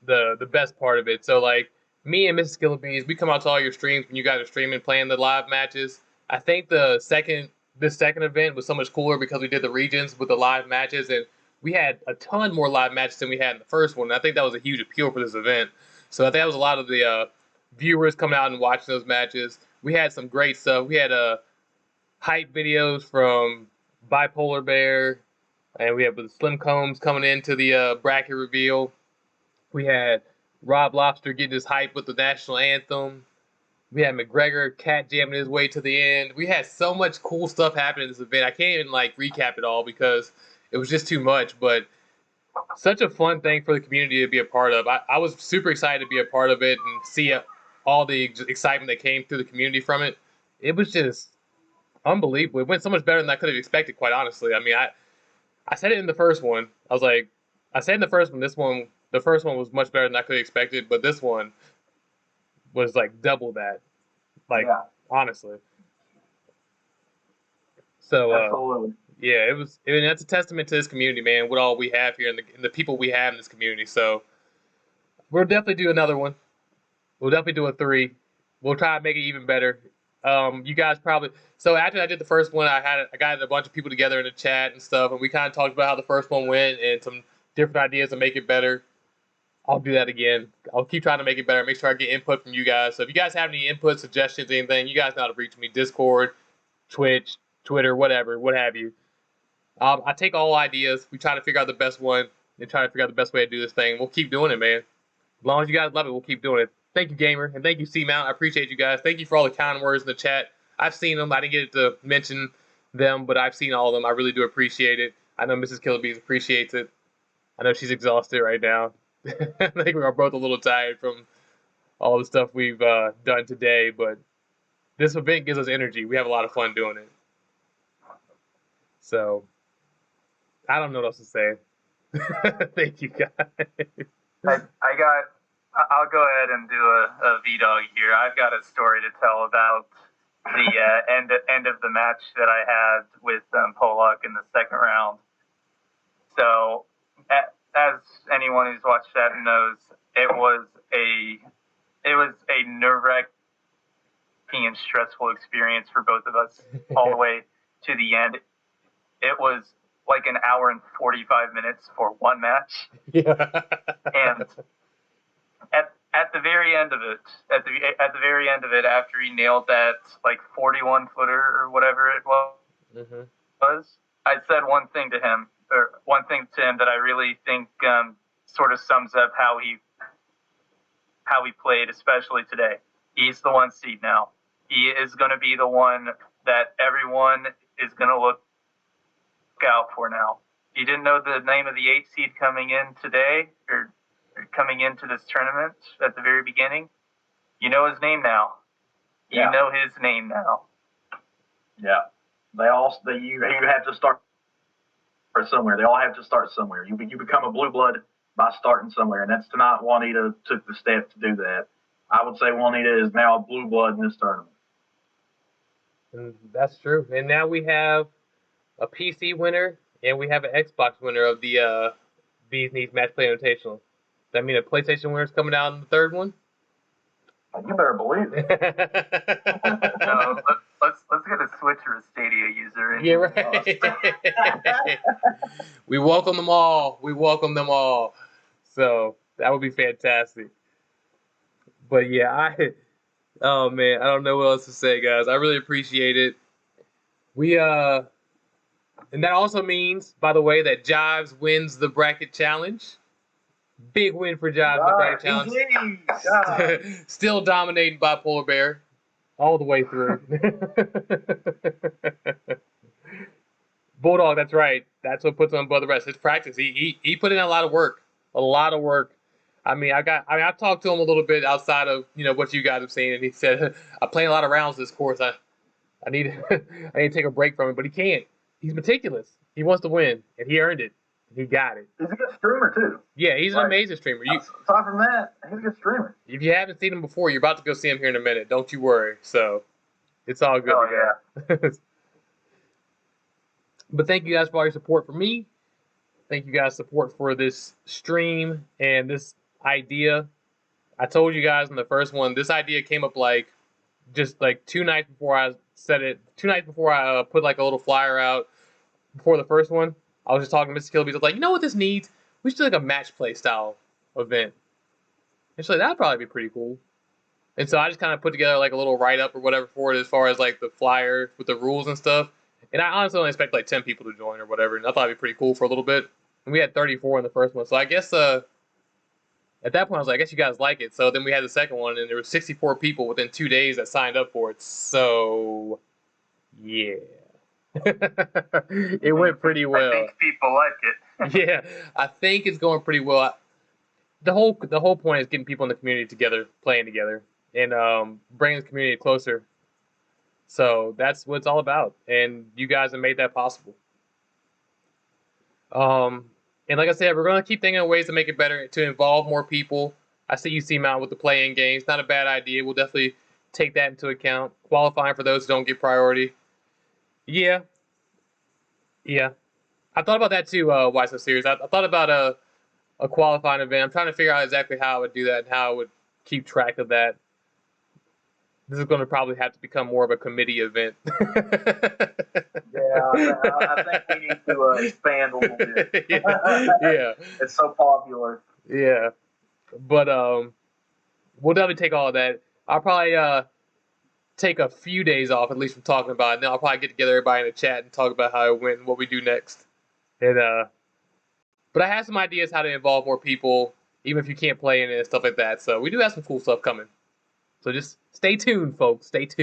[SPEAKER 1] the best part of it. So like me and Mrs. Killabees, we come out to all your streams when you guys are streaming playing the live matches. I think this second event was so much cooler because we did the regions with the live matches, and we had a ton more live matches than we had in the first one. And I think that was a huge appeal for this event. So I think that was a lot of the viewers coming out and watching those matches. We had some great stuff. We had hype videos from Bipolar Bear, and we had the Slim Combs coming into the bracket reveal. We had Rob Lobster getting his hype with the national anthem. We had McGregor cat jamming his way to the end. We had so much cool stuff happening in this event. I can't even like recap it all because it was just too much, but such a fun thing for the community to be a part of. I was super excited to be a part of it and see all the excitement that came through the community from it. It was just unbelievable. It went so much better than I could have expected, quite honestly. I mean, I said it in the first one. I said in the first one, the first one was much better than I could have expected, but this one was like double that. Like, honestly. So,
[SPEAKER 2] Absolutely.
[SPEAKER 1] yeah, that's a testament to this community, man, what all we have here and the people we have in this community. So, we'll definitely do another one. We'll definitely do a 3. We'll try to make it even better. You guys probably. So after I did the first one, I got a bunch of people together in the chat and stuff, and we kind of talked about how the first one went and some different ideas to make it better. I'll do that again. I'll keep trying to make it better. Make sure I get input from you guys. So if you guys have any input, suggestions, anything, you guys know how to reach me. Discord, Twitch, Twitter, whatever, what have you. I take all ideas. We try to figure out the best one and try to figure out the best way to do this thing. We'll keep doing it, man. As long as you guys love it, we'll keep doing it. Thank you, Gamer, and thank you, C-Mount. I appreciate you guys. Thank you for all the kind words in the chat. I've seen them. I didn't get to mention them, but I've seen all of them. I really do appreciate it. I know Mrs. Killabees appreciates it. I know she's exhausted right now. I think we are both a little tired from all the stuff we've done today, but this event gives us energy. We have a lot of fun doing it. So, I don't know what else to say. Thank you, guys.
[SPEAKER 4] I'll go ahead and do a V-Dog here. I've got a story to tell about the end of the match that I had with Polak in the second round. So as anyone who's watched that knows, it was a nerve-wracking and stressful experience for both of us all the way to the end. It was like an hour and 45 minutes for one match.
[SPEAKER 1] Yeah.
[SPEAKER 4] And at the very end of it, after he nailed that like 41 footer or whatever it was, I said one thing to him that I really think sort of sums up how he played, especially today. He's the 1 seed now. He is going to be the one that everyone is going to look out for now. You didn't know the name of the 8 seed coming in today or coming into this tournament at the very beginning. You know his name now.
[SPEAKER 2] Yeah.
[SPEAKER 4] You know his name now.
[SPEAKER 2] Yeah. You have to start somewhere. They all have to start somewhere. You become a blue blood by starting somewhere, and that's tonight. Juanita took the step to do that. I would say Juanita is now a blue blood in this tournament.
[SPEAKER 1] And that's true. And now we have a PC winner and we have an Xbox winner of the Beaz Knees Match Play Invitational. Does that mean a PlayStation winner is coming out in the third one?
[SPEAKER 2] You better believe it.
[SPEAKER 4] No, let's get a Switch or a Stadia user in.
[SPEAKER 1] Yeah, right. We welcome them all. So that would be fantastic. But yeah, oh man, I don't know what else to say, guys. I really appreciate it. And that also means, by the way, that Jives wins the bracket challenge. Big win for Jives in the bracket challenge. Still dominating by Polar Bear all the way through. Bulldog, that's right. That's what puts him above the rest. His practice. He put in a lot of work. I've talked to him a little bit outside of what you guys have seen, and he said, "I'm playing a lot of rounds this course. I need to take a break from it, but he can't. He's meticulous. He wants to win, and he earned it. He got it.
[SPEAKER 2] He's a good streamer too.
[SPEAKER 1] Yeah, he's an amazing streamer.
[SPEAKER 2] Aside from that, he's a good streamer.
[SPEAKER 1] If you haven't seen him before, you're about to go see him here in a minute. Don't you worry. So it's all good.
[SPEAKER 4] Yeah.
[SPEAKER 1] But thank you guys for all your support for me. Thank you guys' support for this stream and this idea. I told you guys in the first one, this idea came up just 2 nights before I said it. 2 nights before I put a little flyer out before the first one. I was just talking to Mrs. Kilby. I was like, you know what this needs? We should do a match play style event. And she's like, that'd probably be pretty cool. And so I just kind of put together a little write-up or whatever for it as far as the flyer with the rules and stuff. And I honestly only expect 10 people to join or whatever. And I thought it'd be pretty cool for a little bit. And we had 34 in the first one. So I guess at that point I was like, I guess you guys like it. So then we had the second one and there were 64 people within 2 days that signed up for it. So yeah. It went pretty well.
[SPEAKER 4] I think people like it.
[SPEAKER 1] Yeah, I think it's going pretty well. The whole point is getting people in the community together, playing together, and bringing the community closer. So that's what it's all about, and you guys have made that possible. And like I said, we're going to keep thinking of ways to make it better, to involve more people. I see you see Mount with the play-in games. Not a bad idea. We'll definitely take that into account. Qualifying for those who don't get priority. Yeah. I thought about that too, Why So Serious. I thought about a qualifying event. I'm trying to figure out exactly how I would do that and how I would keep track of that. This is going to probably have to become more of a committee event.
[SPEAKER 2] Yeah, I think we need to expand a little bit.
[SPEAKER 1] Yeah.
[SPEAKER 2] It's so popular.
[SPEAKER 1] Yeah. But we'll definitely take all of that. I'll probably take a few days off, at least from talking about it. And then I'll probably get together everybody in the chat and talk about how it went and what we do next. And but I have some ideas how to involve more people, even if you can't play in it and stuff like that. So we do have some cool stuff coming. So just stay tuned, folks. Stay tuned.